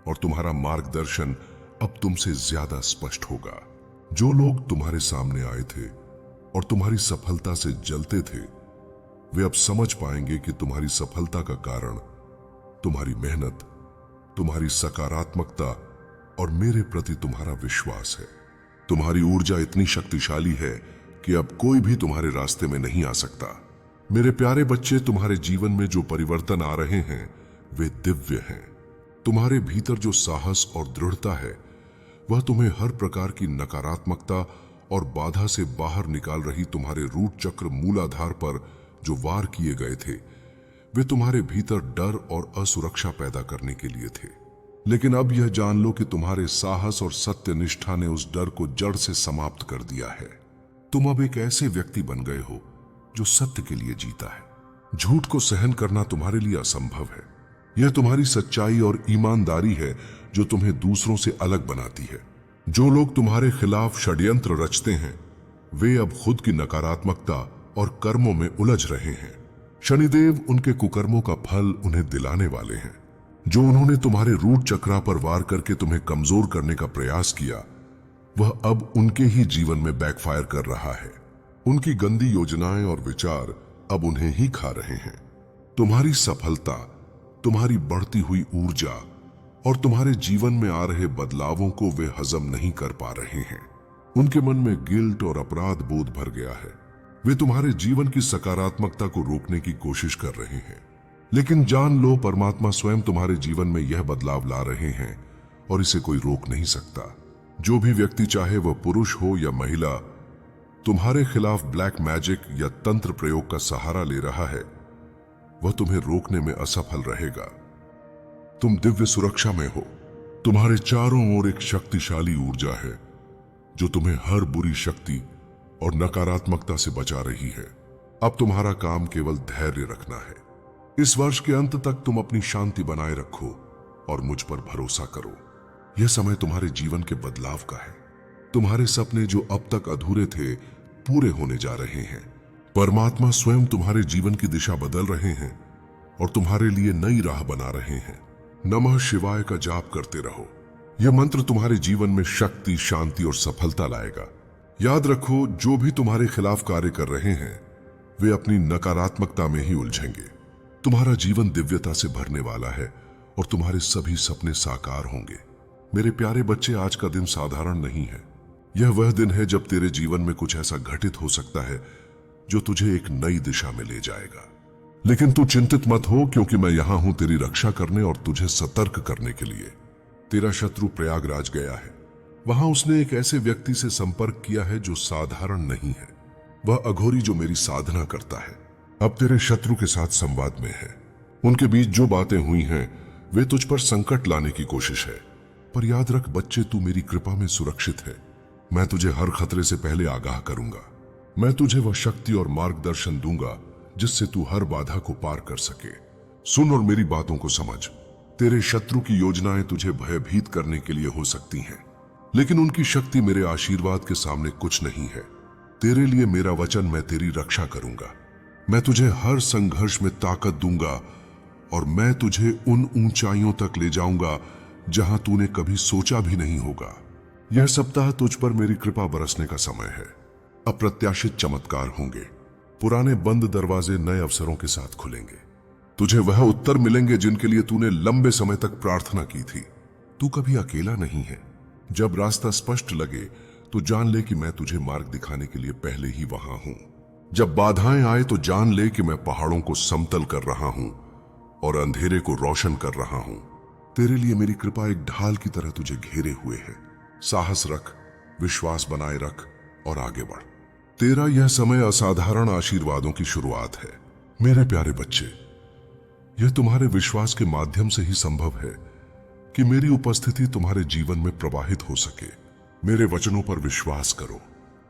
A: और तुम्हारा मार्गदर्शन अब तुमसे ज्यादा स्पष्ट होगा। जो लोग तुम्हारे सामने आए थे और तुम्हारी सफलता से जलते थे, वे अब समझ पाएंगे कि तुम्हारी सफलता का कारण तुम्हारी मेहनत, तुम्हारी सकारात्मकता और मेरे प्रति तुम्हारा विश्वास है। तुम्हारी ऊर्जा इतनी शक्तिशाली है कि अब कोई भी तुम्हारे रास्ते में नहीं आ सकता। मेरे प्यारे बच्चे, तुम्हारे जीवन में जो परिवर्तन आ रहे हैं, वे दिव्य हैं। तुम्हारे भीतर जो साहस और दृढ़ता है, वह तुम्हें हर प्रकार की नकारात्मकता और बाधा से बाहर निकाल रही तुम्हारे रूट चक्र मूलाधार पर जो वार किए गए थे, वे तुम्हारे भीतर डर और असुरक्षा पैदा करने के लिए थे। लेकिन अब यह जान लो कि तुम्हारे साहस और सत्य निष्ठा ने उस डर को जड़ से समाप्त कर दिया है। तुम अब एक ऐसे व्यक्ति बन गए हो जो सत्य के लिए जीता है। झूठ को सहन करना तुम्हारे लिए असंभव है। यह तुम्हारी सच्चाई और ईमानदारी है जो तुम्हें दूसरों से अलग बनाती है। जो लोग तुम्हारे खिलाफ षड्यंत्र रचते हैं, वे अब खुद की नकारात्मकता और कर्मों में उलझ रहे हैं। शनिदेव उनके कुकर्मों का फल उन्हें दिलाने वाले हैं। जो उन्होंने तुम्हारे रूट चक्रा पर वार करके तुम्हें कमजोर करने का प्रयास किया, वह अब उनके ही जीवन में बैकफायर कर रहा है। उनकी गंदी योजनाएं और विचार अब उन्हें ही खा रहे हैं। तुम्हारी सफलता, तुम्हारी बढ़ती हुई ऊर्जा और तुम्हारे जीवन में आ रहे बदलावों को वे हजम नहीं कर पा रहे हैं। उनके मन में गिल्ट और अपराध बोध भर गया है। वे तुम्हारे जीवन की सकारात्मकता को रोकने की कोशिश कर रहे हैं। लेकिन जान लो, परमात्मा स्वयं तुम्हारे जीवन में यह बदलाव ला रहे हैं और इसे कोई रोक नहीं सकता। जो भी व्यक्ति, चाहे वह पुरुष हो या महिला, तुम्हारे खिलाफ ब्लैक मैजिक या तंत्र प्रयोग का सहारा ले रहा है, वह तुम्हें रोकने में असफल रहेगा। तुम दिव्य सुरक्षा में हो। तुम्हारे चारों ओर एक शक्तिशाली ऊर्जा है जो तुम्हें हर बुरी शक्ति और नकारात्मकता से बचा रही है। अब तुम्हारा काम केवल धैर्य रखना है। इस वर्ष के अंत तक तुम अपनी शांति बनाए रखो और मुझ पर भरोसा करो। यह समय तुम्हारे जीवन के बदलाव का है। तुम्हारे सपने जो अब तक अधूरे थे पूरे होने जा रहे हैं। परमात्मा स्वयं तुम्हारे जीवन की दिशा बदल रहे हैं और तुम्हारे लिए नई राह बना रहे हैं। नमः शिवाय का जाप करते रहो। यह मंत्र तुम्हारे जीवन में शक्ति, शांति और सफलता लाएगा। याद रखो, जो भी तुम्हारे खिलाफ कार्य कर रहे हैं वे अपनी नकारात्मकता में ही उलझेंगे। तुम्हारा जीवन दिव्यता से भरने वाला है और तुम्हारे सभी सपने साकार होंगे। मेरे प्यारे बच्चे, आज का दिन साधारण नहीं है। यह वह दिन है जब तेरे जीवन में कुछ ऐसा घटित हो सकता है जो तुझे एक नई दिशा में ले जाएगा। लेकिन तू चिंतित मत हो, क्योंकि मैं यहां हूं तेरी रक्षा करने और तुझे सतर्क करने के लिए। तेरा शत्रु प्रयागराज गया है। वहां उसने एक ऐसे व्यक्ति से संपर्क किया है जो साधारण नहीं है। वह अघोरी जो मेरी साधना करता है अब तेरे शत्रु के साथ संवाद में है। उनके बीच जो बातें हुई हैं वे तुझ पर संकट लाने की कोशिश है। पर याद रख बच्चे, तू मेरी कृपा में सुरक्षित है। मैं तुझे हर खतरे से पहले आगाह करूंगा। मैं तुझे वह शक्ति और मार्गदर्शन दूंगा जिससे तू हर बाधा को पार कर सके। सुन और मेरी बातों को समझ। तेरे शत्रु की योजनाएं तुझे भयभीत करने के लिए हो सकती हैं, लेकिन उनकी शक्ति मेरे आशीर्वाद के सामने कुछ नहीं है। तेरे लिए मेरा वचन, मैं तेरी रक्षा करूंगा। मैं तुझे हर संघर्ष में ताकत दूंगा और मैं तुझे उन ऊंचाइयों तक ले जाऊंगा जहां तूने कभी सोचा भी नहीं होगा। यह सप्ताह तुझ पर मेरी कृपा बरसने का समय है। अप्रत्याशित चमत्कार होंगे। पुराने बंद दरवाजे नए अवसरों के साथ खुलेंगे। तुझे वह उत्तर मिलेंगे जिनके लिए तूने लंबे समय तक प्रार्थना की थी। तू कभी अकेला नहीं है। जब रास्ता स्पष्ट लगे तो जान ले कि मैं तुझे मार्ग दिखाने के लिए पहले ही वहां हूं। जब बाधाएं आए तो जान ले कि मैं पहाड़ों को समतल कर रहा हूं और अंधेरे को रोशन कर रहा हूं। तेरे लिए मेरी कृपा एक ढाल की तरह तुझे घेरे हुए है। साहस रख, विश्वास बनाए रख और आगे बढ़। तेरा यह समय असाधारण आशीर्वादों की शुरुआत है। मेरे प्यारे बच्चे, यह तुम्हारे विश्वास के माध्यम से ही संभव है कि मेरी उपस्थिति तुम्हारे जीवन में प्रवाहित हो सके। मेरे वचनों पर विश्वास करो।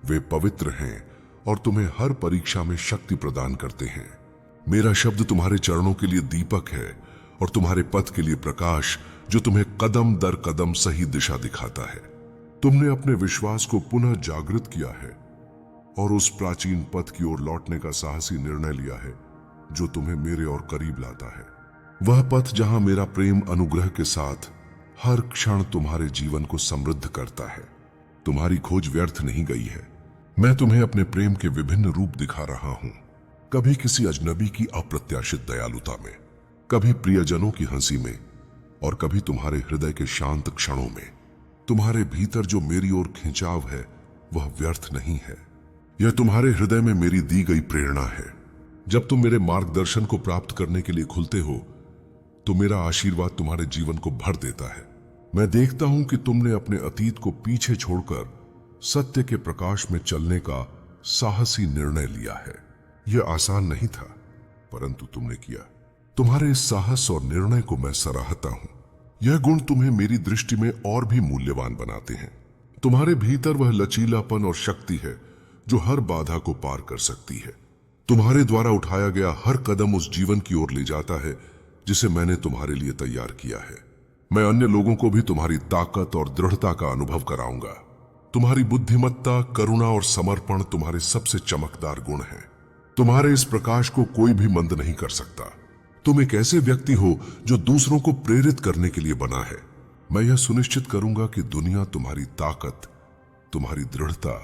A: वे पवित्र हैं और तुम्हें हर परीक्षा में शक्ति प्रदान करते हैं। मेरा शब्द तुम्हारे चरणों के लिए दीपक है और तुम्हारे पथ के लिए प्रकाश, जो तुम्हें कदम दर कदम सही दिशा दिखाता है। तुमने अपने विश्वास को पुनः जागृत किया है और उस प्राचीन पथ की ओर लौटने का साहसी निर्णय लिया है जो तुम्हें मेरे और करीब लाता है। वह पथ जहां मेरा प्रेम अनुग्रह के साथ हर क्षण तुम्हारे जीवन को समृद्ध करता है। तुम्हारी खोज व्यर्थ नहीं गई है। मैं तुम्हें अपने प्रेम के विभिन्न रूप दिखा रहा हूं। कभी किसी अजनबी की अप्रत्याशित दयालुता में, कभी प्रियजनों की हंसी में और कभी तुम्हारे हृदय के शांत क्षणों में। तुम्हारे भीतर जो मेरी ओर खिंचाव है वह व्यर्थ नहीं है। यह तुम्हारे हृदय में मेरी दी गई प्रेरणा है। जब तुम मेरे मार्गदर्शन को प्राप्त करने के लिए खुलते हो तो मेरा आशीर्वाद तुम्हारे जीवन को भर देता है। मैं देखता हूं कि तुमने अपने अतीत को पीछे छोड़कर सत्य के प्रकाश में चलने का साहसी निर्णय लिया है। यह आसान नहीं था, परंतु तुमने किया। तुम्हारे इस साहस और निर्णय को मैं सराहता हूं। यह गुण तुम्हें मेरी दृष्टि में और भी मूल्यवान बनाते हैं। तुम्हारे भीतर वह लचीलापन और शक्ति है जो हर बाधा को पार कर सकती है। तुम्हारे द्वारा उठाया गया हर कदम उस जीवन की ओर ले जाता है जिसे मैंने तुम्हारे लिए तैयार किया है। मैं अन्य लोगों को भी तुम्हारी ताकत और दृढ़ता का अनुभव कराऊंगा। तुम्हारी बुद्धिमत्ता, करुणा और समर्पण तुम्हारे सबसे चमकदार गुण हैं। तुम्हारे इस प्रकाश को कोई भी मंद नहीं कर सकता। तुम एक ऐसे व्यक्ति हो जो दूसरों को प्रेरित करने के लिए बना है। मैं यह सुनिश्चित करूंगा कि दुनिया तुम्हारी ताकत, तुम्हारी दृढ़ता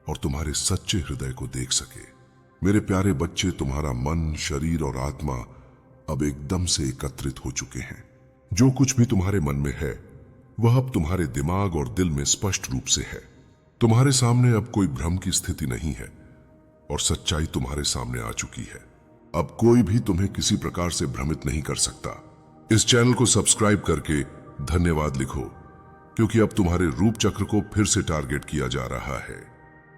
A: और तुम्हारे सच्चे हृदय को देख सके। मेरे प्यारे बच्चे, तुम्हारा मन, शरीर और आत्मा अब एकदम से एकत्रित हो चुके हैं। जो कुछ भी तुम्हारे मन में है वह अब तुम्हारे दिमाग और दिल में स्पष्ट रूप से है। तुम्हारे सामने अब कोई भ्रम की स्थिति नहीं है और सच्चाई तुम्हारे सामने आ चुकी है। अब कोई भी तुम्हें किसी प्रकार से भ्रमित नहीं कर सकता। इस चैनल को सब्सक्राइब करके धन्यवाद लिखो, क्योंकि अब तुम्हारे रूप चक्र को फिर से टारगेट किया जा रहा है।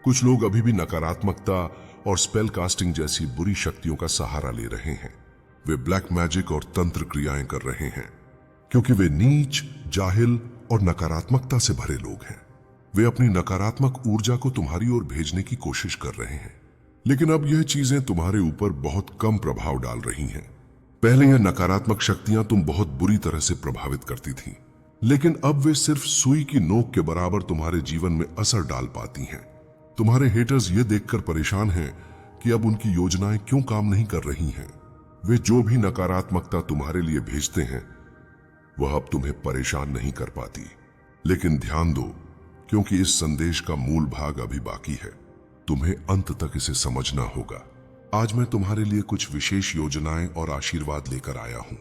A: कुछ लोग अभी भी नकारात्मकता और स्पेल कास्टिंग जैसी बुरी शक्तियों का सहारा ले रहे हैं। वे ब्लैक मैजिक और तंत्र क्रियाएं कर रहे हैं क्योंकि वे नीच, जाहिल और नकारात्मकता से भरे लोग हैं। वे अपनी नकारात्मक ऊर्जा को तुम्हारी ओर भेजने की कोशिश कर रहे हैं, लेकिन अब यह चीजें तुम्हारे ऊपर बहुत कम प्रभाव डाल रही हैं। पहले यह नकारात्मक शक्तियां तुम बहुत बुरी तरह से प्रभावित करती थीं, लेकिन अब वे सिर्फ सुई की नोक के बराबर तुम्हारे जीवन में असर डाल पाती हैं। तुम्हारे हेटर्स ये देखकर परेशान हैं कि अब उनकी योजनाएं क्यों काम नहीं कर रही हैं। वे जो भी नकारात्मकता तुम्हारे लिए भेजते हैं वह अब तुम्हें परेशान नहीं कर पाती। लेकिन ध्यान दो, क्योंकि इस संदेश का मूल भाग अभी बाकी है। तुम्हें अंत तक इसे समझना होगा। आज मैं तुम्हारे लिए कुछ विशेष योजनाएं और आशीर्वाद लेकर आया हूं,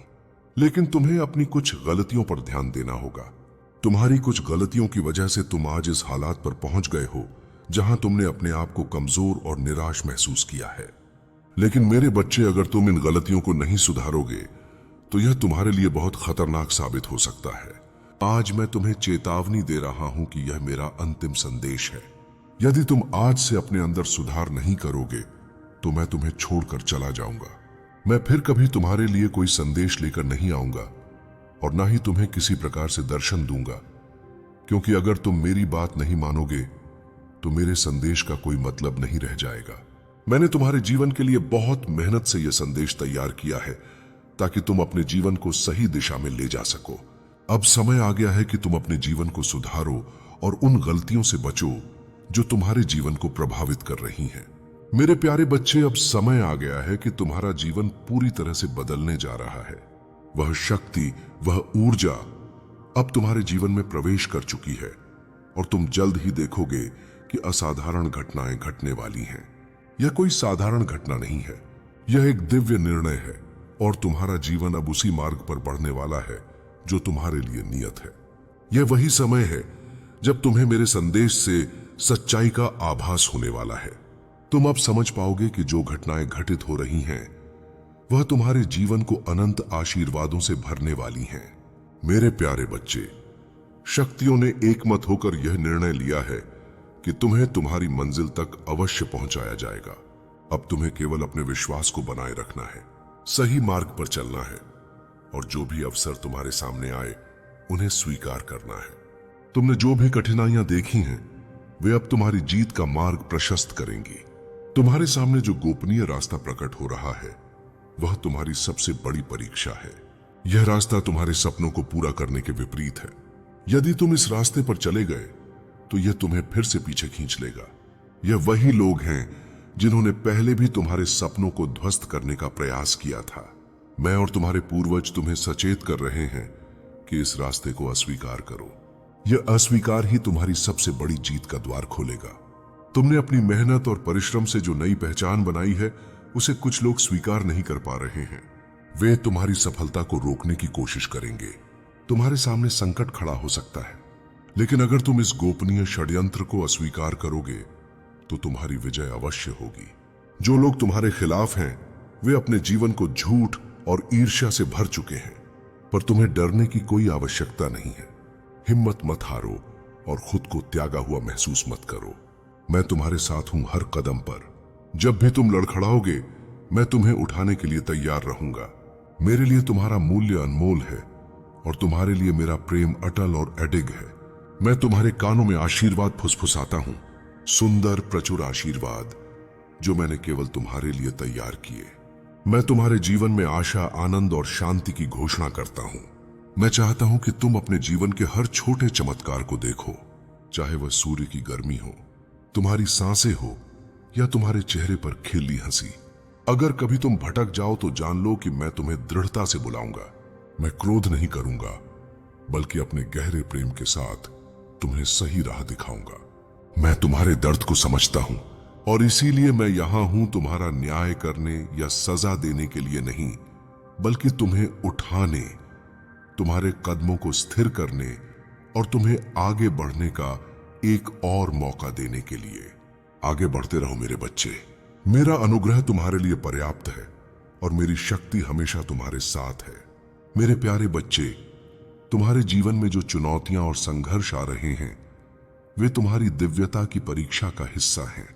A: लेकिन तुम्हें अपनी कुछ गलतियों पर ध्यान देना होगा। तुम्हारी कुछ गलतियों की वजह से तुम आज इस हालात पर पहुंच गए हो जहां तुमने अपने आप को कमजोर और निराश महसूस किया है। लेकिन मेरे बच्चे, अगर तुम इन गलतियों को नहीं सुधारोगे तो यह तुम्हारे लिए बहुत खतरनाक साबित हो सकता है। आज मैं तुम्हें चेतावनी दे रहा हूं कि यह मेरा अंतिम संदेश है। यदि तुम आज से अपने अंदर सुधार नहीं करोगे तो मैं तुम्हें छोड़कर चला जाऊंगा। मैं फिर कभी तुम्हारे लिए कोई संदेश लेकर नहीं आऊंगा और ना ही तुम्हें किसी प्रकार से दर्शन दूंगा, क्योंकि अगर तुम मेरी बात नहीं मानोगे तो मेरे संदेश का कोई मतलब नहीं रह जाएगा। मैंने तुम्हारे जीवन के लिए बहुत मेहनत से यह संदेश तैयार किया है ताकि तुम अपने जीवन को सही दिशा में ले जा सको। अब समय आ गया है कि तुम अपने जीवन को सुधारो और उन गलतियों से बचो जो तुम्हारे जीवन को प्रभावित कर रही हैं। मेरे प्यारे बच्चे, अब समय आ गया है कि तुम्हारा जीवन पूरी तरह से बदलने जा रहा है। वह शक्ति, वह ऊर्जा अब तुम्हारे जीवन में प्रवेश कर चुकी है और तुम जल्द ही देखोगे कि असाधारण घटनाएं घटने वाली हैं। यह कोई साधारण घटना नहीं है, यह एक दिव्य निर्णय है और तुम्हारा जीवन अब उसी मार्ग पर बढ़ने वाला है जो तुम्हारे लिए नियत है। यह वही समय है जब तुम्हें मेरे संदेश से सच्चाई का आभास होने वाला है। तुम अब समझ पाओगे कि जो घटनाएं घटित हो रही हैं वह तुम्हारे जीवन को अनंत आशीर्वादों से भरने वाली हैं। मेरे प्यारे बच्चे, शक्तियों ने एकमत होकर यह निर्णय लिया है कि तुम्हें तुम्हारी मंजिल तक अवश्य पहुंचाया जाएगा। अब तुम्हें केवल अपने विश्वास को बनाए रखना है, सही मार्ग पर चलना है और जो भी अवसर तुम्हारे सामने आए उन्हें स्वीकार करना है। तुमने जो भी कठिनाइयां देखी हैं वे अब तुम्हारी जीत का मार्ग प्रशस्त करेंगी। तुम्हारे सामने जो गोपनीय रास्ता प्रकट हो रहा है वह तुम्हारी सबसे बड़ी परीक्षा है। यह रास्ता तुम्हारे सपनों को पूरा करने के विपरीत है। यदि तुम इस रास्ते पर चले गए तो यह तुम्हें फिर से पीछे खींच लेगा। यह वही लोग हैं जिन्होंने पहले भी तुम्हारे सपनों को ध्वस्त करने का प्रयास किया था। मैं और तुम्हारे पूर्वज तुम्हें सचेत कर रहे हैं कि इस रास्ते को अस्वीकार करो। यह अस्वीकार ही तुम्हारी सबसे बड़ी जीत का द्वार खोलेगा। तुमने अपनी मेहनत और परिश्रम से जो नई पहचान बनाई है उसे कुछ लोग स्वीकार नहीं कर पा रहे हैं। वे तुम्हारी सफलता को रोकने की कोशिश करेंगे। तुम्हारे सामने संकट खड़ा हो सकता है, लेकिन अगर तुम इस गोपनीय षड्यंत्र को अस्वीकार करोगे तो तुम्हारी विजय अवश्य होगी। जो लोग तुम्हारे खिलाफ हैं वे अपने जीवन को झूठ और ईर्ष्या से भर चुके हैं, पर तुम्हें डरने की कोई आवश्यकता नहीं है। हिम्मत मत हारो और खुद को त्यागा हुआ महसूस मत करो। मैं तुम्हारे साथ हूं हर कदम पर। जब भी तुम लड़खड़ाओगे मैं तुम्हें उठाने के लिए तैयार रहूंगा। मेरे लिए तुम्हारा मूल्य अनमोल है और तुम्हारे लिए मेरा प्रेम अटल और अडिग है। मैं तुम्हारे कानों में आशीर्वाद फुसफुसाता हूं, सुंदर प्रचुर आशीर्वाद जो मैंने केवल तुम्हारे लिए तैयार किए। मैं तुम्हारे जीवन में आशा, आनंद और शांति की घोषणा करता हूं। मैं चाहता हूं कि तुम अपने जीवन के हर छोटे चमत्कार को देखो, चाहे वह सूर्य की गर्मी हो, तुम्हारी सांसें हो या तुम्हारे चेहरे पर खिली हंसी। अगर कभी तुम भटक जाओ तो जान लो कि मैं तुम्हें दृढ़ता से बुलाऊंगा। मैं क्रोध नहीं करूंगा, बल्कि अपने गहरे प्रेम के साथ तुम्हें सही राह दिखाऊंगा। मैं तुम्हारे दर्द को समझता हूं और इसीलिए मैं यहां हूं तुम्हारा न्याय करने या सजा देने के लिए नहीं, बल्कि तुम्हें उठाने, तुम्हारे कदमों को स्थिर करने और तुम्हें आगे बढ़ने का एक और मौका देने के लिए। आगे बढ़ते रहो मेरे बच्चे। मेरा अनुग्रह तुम्हारे लिए पर्याप्त है और मेरी शक्ति हमेशा तुम्हारे साथ है। मेरे प्यारे बच्चे, तुम्हारे जीवन में जो चुनौतियां और संघर्ष आ रहे हैं वे तुम्हारी दिव्यता की परीक्षा का हिस्सा हैं।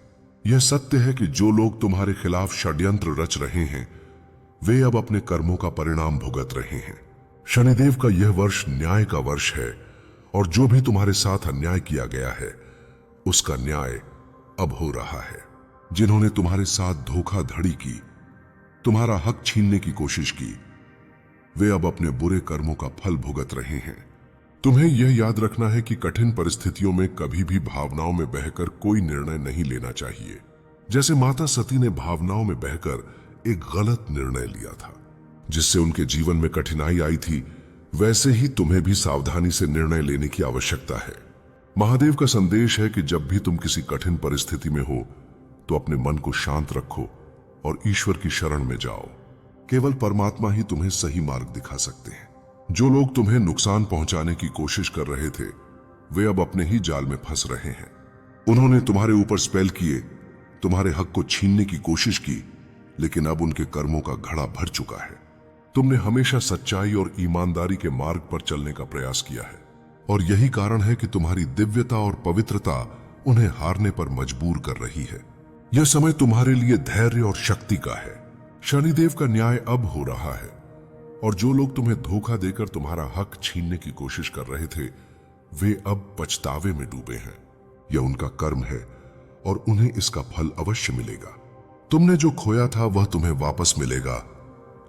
A: यह सत्य है कि जो लोग तुम्हारे खिलाफ षड्यंत्र रच रहे हैं वे अब अपने कर्मों का परिणाम भुगत रहे हैं। शनिदेव का यह वर्ष न्याय का वर्ष है और जो भी तुम्हारे साथ अन्याय किया गया है उसका न्याय अब हो रहा है। जिन्होंने तुम्हारे साथ धोखाधड़ी की, तुम्हारा हक छीनने की कोशिश की वे अब अपने बुरे कर्मों का फल भुगत रहे हैं। तुम्हें यह याद रखना है कि कठिन परिस्थितियों में कभी भी भावनाओं में बहकर कोई निर्णय नहीं लेना चाहिए। जैसे माता सती ने भावनाओं में बहकर एक गलत निर्णय लिया था, जिससे उनके जीवन में कठिनाई आई थी, वैसे ही तुम्हें भी सावधानी से निर्णय लेने की आवश्यकता है। महादेव का संदेश है कि जब भी तुम किसी कठिन परिस्थिति में हो तो अपने मन को शांत रखो और ईश्वर की शरण में जाओ। केवल परमात्मा ही तुम्हें सही मार्ग दिखा सकते हैं। जो लोग तुम्हें नुकसान पहुंचाने की कोशिश कर रहे थे, वे अब अपने ही जाल में फंस रहे हैं। उन्होंने तुम्हारे ऊपर स्पेल किए, तुम्हारे हक को छीनने की कोशिश की, लेकिन अब उनके कर्मों का घड़ा भर चुका है। तुमने हमेशा सच्चाई और ईमानदारी के मार्ग पर चलने का प्रयास किया है, और यही कारण है कि तुम्हारी दिव्यता और पवित्रता उन्हें हारने पर मजबूर कर रही है। यह समय तुम्हारे लिए धैर्य और शक्ति का है। शनिदेव का न्याय अब हो रहा है, और जो लोग तुम्हें धोखा देकर तुम्हारा हक छीनने की कोशिश कर रहे थे, वे अब पछतावे में डूबे हैं। यह उनका कर्म है और उन्हें इसका फल अवश्य मिलेगा। तुमने जो खोया था वह तुम्हें वापस मिलेगा,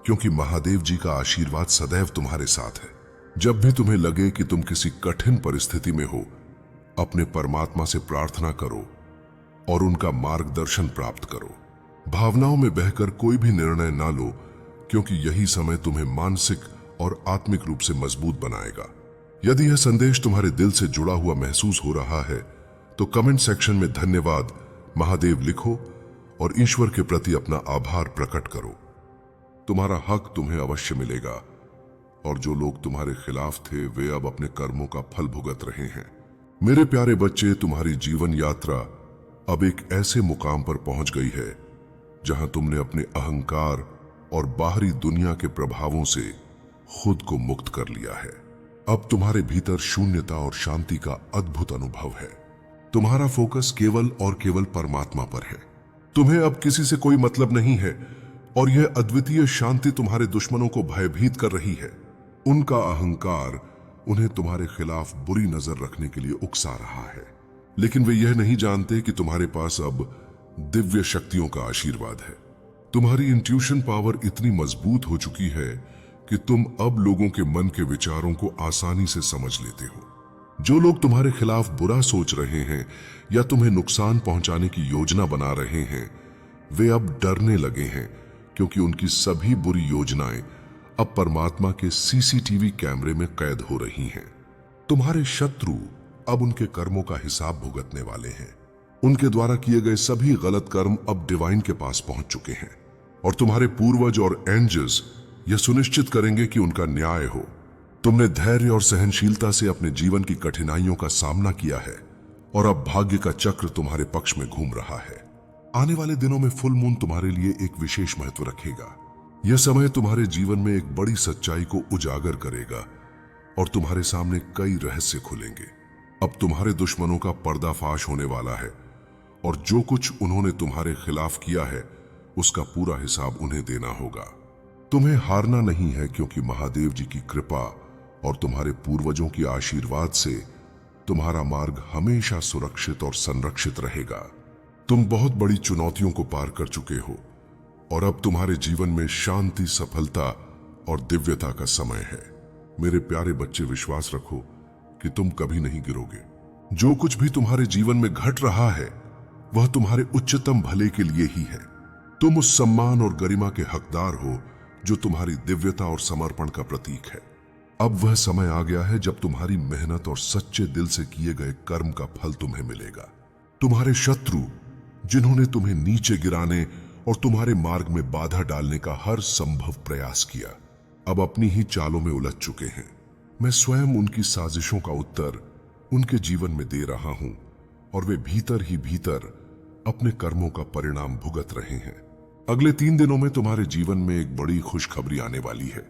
A: क्योंकि महादेव जी का आशीर्वाद सदैव तुम्हारे साथ है। जब भी तुम्हें लगे कि तुम किसी कठिन परिस्थिति में हो, अपने परमात्मा से प्रार्थना करो और उनका मार्गदर्शन प्राप्त करो। भावनाओं में बहकर कोई भी निर्णय ना लो, क्योंकि यही समय तुम्हें मानसिक और आत्मिक रूप से मजबूत बनाएगा। यदि यह संदेश तुम्हारे दिल से जुड़ा हुआ महसूस हो रहा है तो कमेंट सेक्शन में धन्यवाद महादेव लिखो और ईश्वर के प्रति अपना आभार प्रकट करो। तुम्हारा हक तुम्हें अवश्य मिलेगा, और जो लोग तुम्हारे खिलाफ थे वे अब अपने कर्मों का फल भुगत रहे हैं। मेरे प्यारे बच्चे, तुम्हारी जीवन यात्रा अब एक ऐसे मुकाम पर पहुंच गई है जहां तुमने अपने अहंकार और बाहरी दुनिया के प्रभावों से खुद को मुक्त कर लिया है। अब तुम्हारे भीतर शून्यता और शांति का अद्भुत अनुभव है। तुम्हारा फोकस केवल और केवल परमात्मा पर है। तुम्हें अब किसी से कोई मतलब नहीं है, और यह अद्वितीय शांति तुम्हारे दुश्मनों को भयभीत कर रही है। उनका अहंकार उन्हें तुम्हारे खिलाफ बुरी नजर रखने के लिए उकसा रहा है, लेकिन वे यह नहीं जानते कि तुम्हारे पास अब दिव्य शक्तियों का आशीर्वाद है। तुम्हारी इंट्यूशन पावर इतनी मजबूत हो चुकी है कि तुम अब लोगों के मन के विचारों को आसानी से समझ लेते हो। जो लोग तुम्हारे खिलाफ बुरा सोच रहे हैं या तुम्हें नुकसान पहुंचाने की योजना बना रहे हैं, वे अब डरने लगे हैं, क्योंकि उनकी सभी बुरी योजनाएं अब परमात्मा के सीसीटीवी कैमरे में कैद हो रही हैं। तुम्हारे शत्रु अब उनके कर्मों का हिसाब भुगतने वाले हैं। उनके द्वारा किए गए सभी गलत कर्म अब डिवाइन के पास पहुंच चुके हैं, और तुम्हारे पूर्वज और एंजल्स यह सुनिश्चित करेंगे कि उनका न्याय हो। तुमने धैर्य और सहनशीलता से अपने जीवन की कठिनाइयों का सामना किया है, और अब भाग्य का चक्र तुम्हारे पक्ष में घूम रहा है। आने वाले दिनों में फुल मून तुम्हारे लिए एक विशेष महत्व रखेगा। यह समय तुम्हारे जीवन में एक बड़ी सच्चाई को उजागर करेगा, और तुम्हारे सामने कई रहस्य खुलेंगे। अब तुम्हारे दुश्मनों का पर्दाफाश होने वाला है, और जो कुछ उन्होंने तुम्हारे खिलाफ किया है उसका पूरा हिसाब उन्हें देना होगा। तुम्हें हारना नहीं है, क्योंकि महादेव जी की कृपा और तुम्हारे पूर्वजों की आशीर्वाद से तुम्हारा मार्ग हमेशा सुरक्षित और संरक्षित रहेगा। तुम बहुत बड़ी चुनौतियों को पार कर चुके हो, और अब तुम्हारे जीवन में शांति, सफलता और दिव्यता का समय है। मेरे प्यारे बच्चे, विश्वास रखो कि तुम कभी नहीं गिरोगे। जो कुछ भी तुम्हारे जीवन में घट रहा है वह तुम्हारे उच्चतम भले के लिए ही है। तुम उस सम्मान और गरिमा के हकदार हो जो तुम्हारी दिव्यता और समर्पण का प्रतीक है। अब वह समय आ गया है जब तुम्हारी मेहनत और सच्चे दिल से किए गए कर्म का फल तुम्हें मिलेगा। तुम्हारे शत्रु, जिन्होंने तुम्हें नीचे गिराने और तुम्हारे मार्ग में बाधा डालने का हर संभव प्रयास किया, अब अपनी ही चालों में उलझ चुके हैं। मैं स्वयं उनकी साजिशों का उत्तर उनके जीवन में दे रहा हूं, और वे भीतर ही भीतर अपने कर्मों का परिणाम भुगत रहे हैं। अगले 3 दिनों में तुम्हारे जीवन में एक बड़ी खुशखबरी आने वाली है।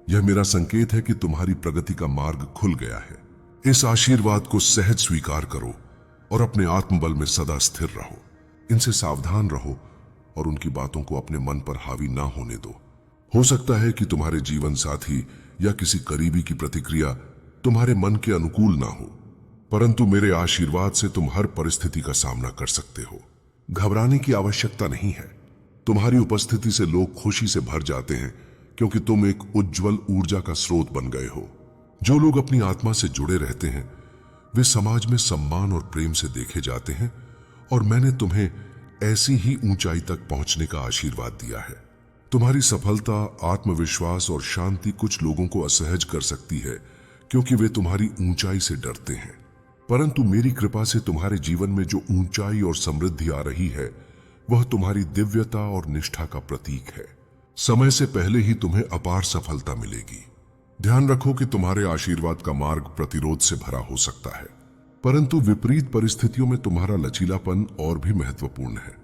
A: यह मेरा संकेत है कि तुम्हारी प्रगति का मार्ग खुल गया है। इस आशीर्वाद को सहज स्वीकार करो और अपने आत्मबल में सदा स्थिर रहो। इनसे सावधान रहो और उनकी बातों को अपने मन पर हावी ना होने दो। हो सकता है कि तुम्हारे जीवन साथी या किसी करीबी की प्रतिक्रिया तुम्हारे मन के अनुकूल ना हो, परंतु मेरे आशीर्वाद से तुम हर परिस्थिति का सामना कर सकते हो। घबराने की आवश्यकता नहीं है। तुम्हारी उपस्थिति से लोग खुशी से भर जाते हैं, क्योंकि तुम एक उज्जवल ऊर्जा का स्रोत बन गए हो। जो लोग अपनी आत्मा से जुड़े रहते हैं वे समाज में सम्मान और प्रेम से देखे जाते हैं, और मैंने तुम्हें ऐसी ही ऊंचाई तक पहुंचने का आशीर्वाद दिया है। तुम्हारी सफलता, आत्मविश्वास और शांति कुछ लोगों को असहज कर सकती है क्योंकि वे तुम्हारी ऊंचाई से डरते हैं, परंतु मेरी कृपा से तुम्हारे जीवन में जो ऊंचाई और समृद्धि आ रही है वह तुम्हारी दिव्यता और निष्ठा का प्रतीक है। समय से पहले ही तुम्हें अपार सफलता मिलेगी। ध्यान रखो कि तुम्हारे आशीर्वाद का मार्ग प्रतिरोध से भरा हो सकता है, परंतु विपरीत परिस्थितियों में तुम्हारा लचीलापन और भी महत्वपूर्ण है।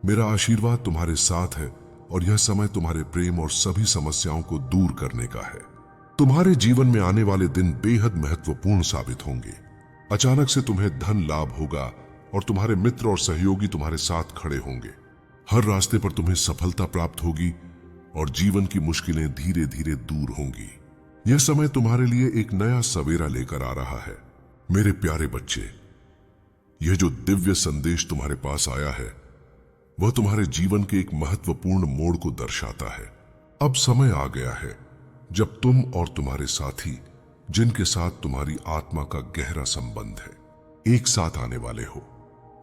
A: मेरा आशीर्वाद तुम्हारे साथ है और यह समय तुम्हारे प्रेम और सभी समस्याओं को दूर करने का है। तुम्हारे जीवन में आने वाले दिन बेहद महत्वपूर्ण साबित होंगे। अचानक से तुम्हें धन लाभ होगा और तुम्हारे मित्र और सहयोगी तुम्हारे साथ खड़े होंगे। हर रास्ते पर तुम्हें सफलता प्राप्त होगी और जीवन की मुश्किलें धीरे धीरे दूर होंगी। यह समय तुम्हारे लिए एक नया सवेरा लेकर आ रहा है। मेरे प्यारे बच्चे, यह जो दिव्य संदेश तुम्हारे पास आया है वह तुम्हारे जीवन के एक महत्वपूर्ण मोड़ को दर्शाता है। अब समय आ गया है जब तुम और तुम्हारे साथी, जिनके साथ तुम्हारी आत्मा का गहरा संबंध है, एक साथ आने वाले हो।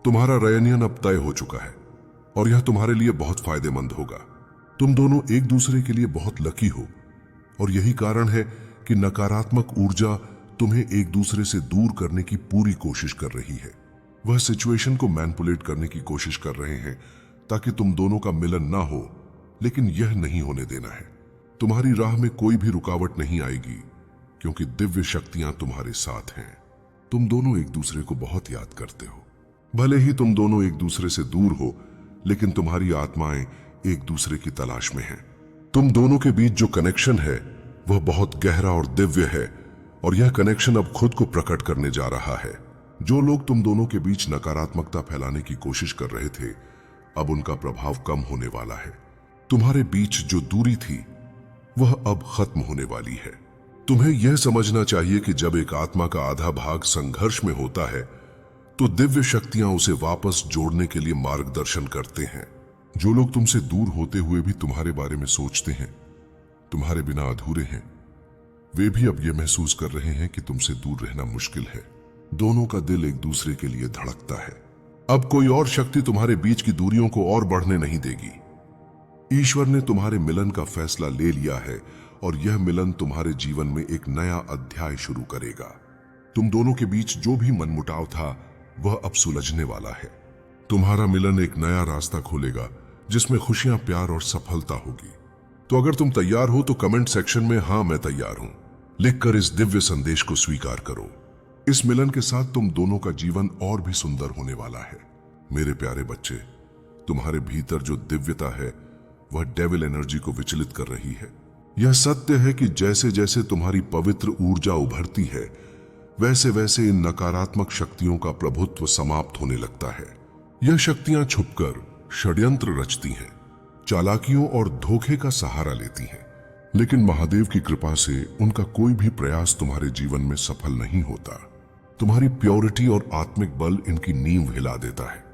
A: तुम्हारा रेयूनियन अब तय हो चुका है और यह तुम्हारे लिए बहुत फायदेमंद होगा। तुम दोनों एक दूसरे के लिए बहुत लकी हो और यही कारण है कि नकारात्मक ऊर्जा तुम्हें एक दूसरे से दूर करने की पूरी कोशिश कर रही है। वह सिचुएशन को मैनिपुलेट करने की कोशिश कर रहे हैं ताकि तुम दोनों का मिलन ना हो, लेकिन यह नहीं होने देना है। तुम्हारी राह में कोई भी रुकावट नहीं आएगी क्योंकि दिव्य शक्तियां तुम्हारे साथ हैं। तुम दोनों एक दूसरे को बहुत याद करते हो। भले ही तुम दोनों एक दूसरे से दूर हो, लेकिन तुम्हारी आत्माएं एक दूसरे की तलाश में हैं। तुम दोनों के बीच जो कनेक्शन है वह बहुत गहरा और दिव्य है और यह कनेक्शन अब खुद को प्रकट करने जा रहा है। जो लोग तुम दोनों के बीच नकारात्मकता फैलाने की कोशिश कर रहे थे, अब उनका प्रभाव कम होने वाला है। तुम्हारे बीच जो दूरी थी वह अब खत्म होने वाली है। तुम्हें यह समझना चाहिए कि जब एक आत्मा का आधा भाग संघर्ष में होता है तो दिव्य शक्तियां उसे वापस जोड़ने के लिए मार्गदर्शन करते हैं। जो लोग तुमसे दूर होते हुए भी तुम्हारे बारे में सोचते हैं, तुम्हारे बिना अधूरे हैं, वे भी अब यह महसूस कर रहे हैं कि तुमसे दूर रहना मुश्किल है। दोनों का दिल एक दूसरे के लिए धड़कता है। अब कोई और शक्ति तुम्हारे बीच की दूरियों को और बढ़ने नहीं देगी। ईश्वर ने तुम्हारे मिलन का फैसला ले लिया है और यह मिलन तुम्हारे जीवन में एक नया अध्याय शुरू करेगा। तुम दोनों के बीच जो भी मनमुटाव था वह अब सुलझने वाला है। तुम्हारा मिलन एक नया रास्ता खोलेगा जिसमें खुशियां, प्यार और सफलता होगी। तो अगर तुम तैयार हो तो कमेंट सेक्शन में हाँ मैं तैयार हूं लिखकर इस दिव्य संदेश को स्वीकार करो। इस मिलन के साथ तुम दोनों का जीवन और भी सुंदर होने वाला है। मेरे प्यारे बच्चे, तुम्हारे भीतर जो दिव्यता है वह डेविल एनर्जी को विचलित कर रही है। यह सत्य है कि जैसे जैसे तुम्हारी पवित्र ऊर्जा उभरती है वैसे वैसे इन नकारात्मक शक्तियों का प्रभुत्व समाप्त होने लगता है। यह शक्तियां छुपकर षड्यंत्र रचती हैं, चालाकियों और धोखे का सहारा लेती हैं, लेकिन महादेव की कृपा से उनका कोई भी प्रयास तुम्हारे जीवन में सफल नहीं होता। तुम्हारी प्योरिटी और आत्मिक बल इनकी नींव हिला देता है।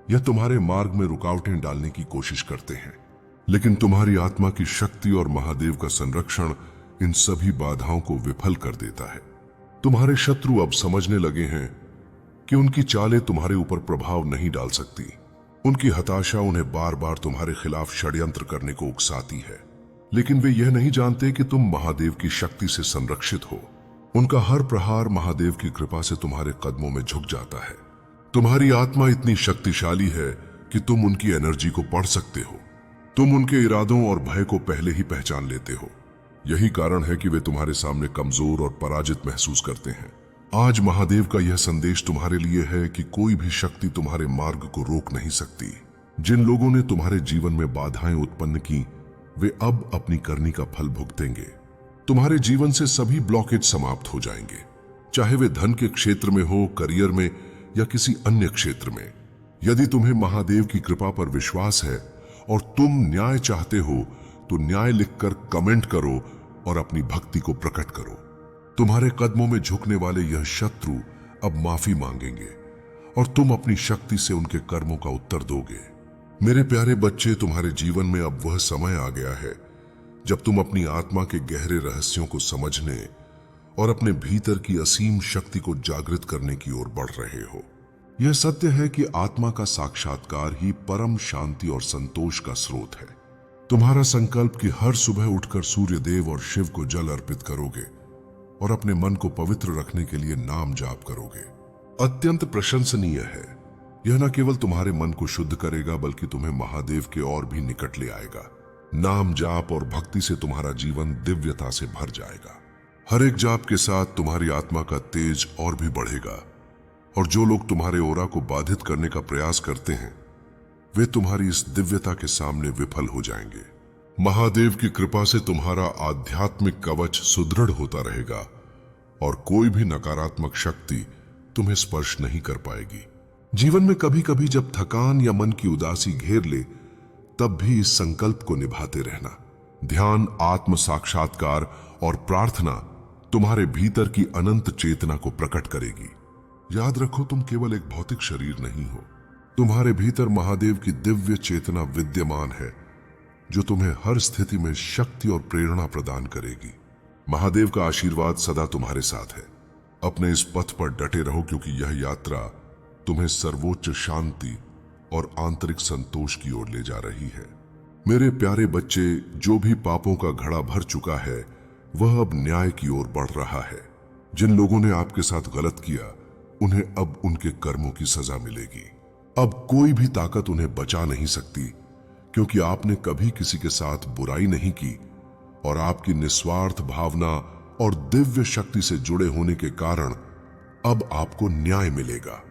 A: यह तुम्हारे मार्ग में रुकावटें डालने की कोशिश करते हैं, लेकिन तुम्हारी आत्मा की शक्ति और महादेव का संरक्षण इन सभी बाधाओं को विफल कर देता है। तुम्हारे शत्रु अब समझने लगे हैं कि उनकी चालें तुम्हारे ऊपर प्रभाव नहीं डाल सकती। उनकी हताशा उन्हें बार बार तुम्हारे खिलाफ षड्यंत्र करने को उकसाती है, लेकिन वे यह नहीं जानते कि तुम महादेव की शक्ति से संरक्षित हो। उनका हर प्रहार महादेव की कृपा से तुम्हारे कदमों में झुक जाता है। तुम्हारी आत्मा इतनी शक्तिशाली है कि तुम उनकी एनर्जी को पढ़ सकते हो। तुम उनके इरादों और भय को पहले ही पहचान लेते हो। यही कारण है कि वे तुम्हारे सामने कमजोर और पराजित महसूस करते हैं। आज महादेव का यह संदेश तुम्हारे लिए है कि कोई भी शक्ति तुम्हारे मार्ग को रोक नहीं सकती। जिन लोगों ने तुम्हारे जीवन में बाधाएं उत्पन्न की वे अब अपनी करनी का फल भुगतेंगे। तुम्हारे जीवन से सभी ब्लॉकेज समाप्त हो जाएंगे, चाहे वे धन के क्षेत्र में हो, करियर में या किसी अन्य क्षेत्र में। यदि तुम्हें महादेव की कृपा पर विश्वास है और तुम न्याय चाहते हो तो न्याय लिखकर कमेंट करो और अपनी भक्ति को प्रकट करो। तुम्हारे कदमों में झुकने वाले यह शत्रु अब माफी मांगेंगे और तुम अपनी शक्ति से उनके कर्मों का उत्तर दोगे। मेरे प्यारे बच्चे, तुम्हारे जीवन में अब वह समय आ गया है जब तुम अपनी आत्मा के गहरे रहस्यों को समझने और अपने भीतर की असीम शक्ति को जागृत करने की ओर बढ़ रहे हो। यह सत्य है कि आत्मा का साक्षात्कार ही परम शांति और संतोष का स्रोत है। तुम्हारा संकल्प कि हर सुबह उठकर सूर्य देव और शिव को जल अर्पित करोगे और अपने मन को पवित्र रखने के लिए नाम जाप करोगे, अत्यंत प्रशंसनीय है। यह न केवल तुम्हारे मन को शुद्ध करेगा बल्कि तुम्हें महादेव के और भी निकट ले आएगा। नाम जाप और भक्ति से तुम्हारा जीवन दिव्यता से भर जाएगा। हर एक जाप के साथ तुम्हारी आत्मा का तेज और भी बढ़ेगा और जो लोग तुम्हारे ओरा को बाधित करने का प्रयास करते हैं वे तुम्हारी इस दिव्यता के सामने विफल हो जाएंगे। महादेव की कृपा से तुम्हारा आध्यात्मिक कवच सुदृढ़ होता रहेगा और कोई भी नकारात्मक शक्ति तुम्हें स्पर्श नहीं कर पाएगी। जीवन में कभी कभी जब थकान या मन की उदासी घेर ले तब भी इस संकल्प को निभाते रहना। ध्यान, आत्म साक्षात्कार और प्रार्थना तुम्हारे भीतर की अनंत चेतना को प्रकट करेगी। याद रखो, तुम केवल एक भौतिक शरीर नहीं हो। तुम्हारे भीतर महादेव की दिव्य चेतना विद्यमान है जो तुम्हें हर स्थिति में शक्ति और प्रेरणा प्रदान करेगी। महादेव का आशीर्वाद सदा तुम्हारे साथ है। अपने इस पथ पर डटे रहो क्योंकि यह यात्रा तुम्हें सर्वोच्च शांति और आंतरिक संतोष की ओर ले जा रही है। मेरे प्यारे बच्चे, जो भी पापों का घड़ा भर चुका है वह अब न्याय की ओर बढ़ रहा है। जिन लोगों ने आपके साथ गलत किया उन्हें अब उनके कर्मों की सजा मिलेगी। अब कोई भी ताकत उन्हें बचा नहीं सकती क्योंकि आपने कभी किसी के साथ बुराई नहीं की और आपकी निस्वार्थ भावना और दिव्य शक्ति से जुड़े होने के कारण अब आपको न्याय मिलेगा।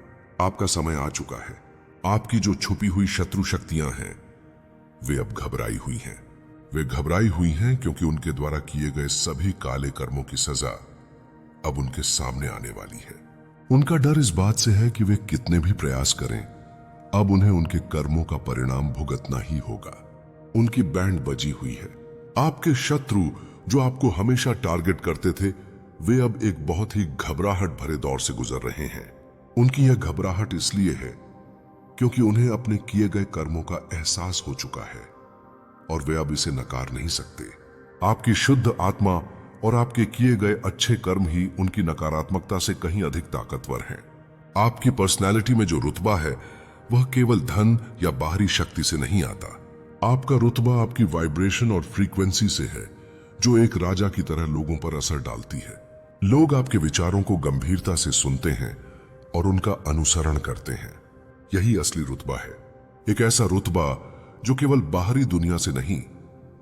A: आपका समय आ चुका है। आपकी जो छुपी हुई शत्रु शक्तियां हैं वे अब घबराई हुई हैं। वे घबराई हुई हैं क्योंकि उनके द्वारा किए गए सभी काले कर्मों की सजा अब उनके सामने आने वाली है। उनका डर इस बात से है कि वे कितने भी प्रयास करें अब उन्हें उनके कर्मों का परिणाम भुगतना ही होगा। उनकी बैंड बजी हुई है। आपके शत्रु जो आपको हमेशा टारगेट करते थे वे अब एक बहुत ही घबराहट भरे दौर से गुजर रहे हैं। उनकी यह घबराहट इसलिए है क्योंकि उन्हें अपने किए गए कर्मों का एहसास हो चुका है और वे अब इसे नकार नहीं सकते। आपकी शुद्ध आत्मा और आपके किए गए अच्छे कर्म ही उनकी नकारात्मकता से कहीं अधिक ताकतवर हैं। आपकी पर्सनैलिटी में जो रुतबा है वह केवल धन या बाहरी शक्ति से नहीं आता। आपका रुतबा आपकी वाइब्रेशन और फ्रीक्वेंसी से है जो एक राजा की तरह लोगों पर असर डालती है। लोग आपके विचारों को गंभीरता से सुनते हैं और उनका अनुसरण करते हैं। यही असली रुतबा है। एक ऐसा रुतबा जो केवल बाहरी दुनिया से नहीं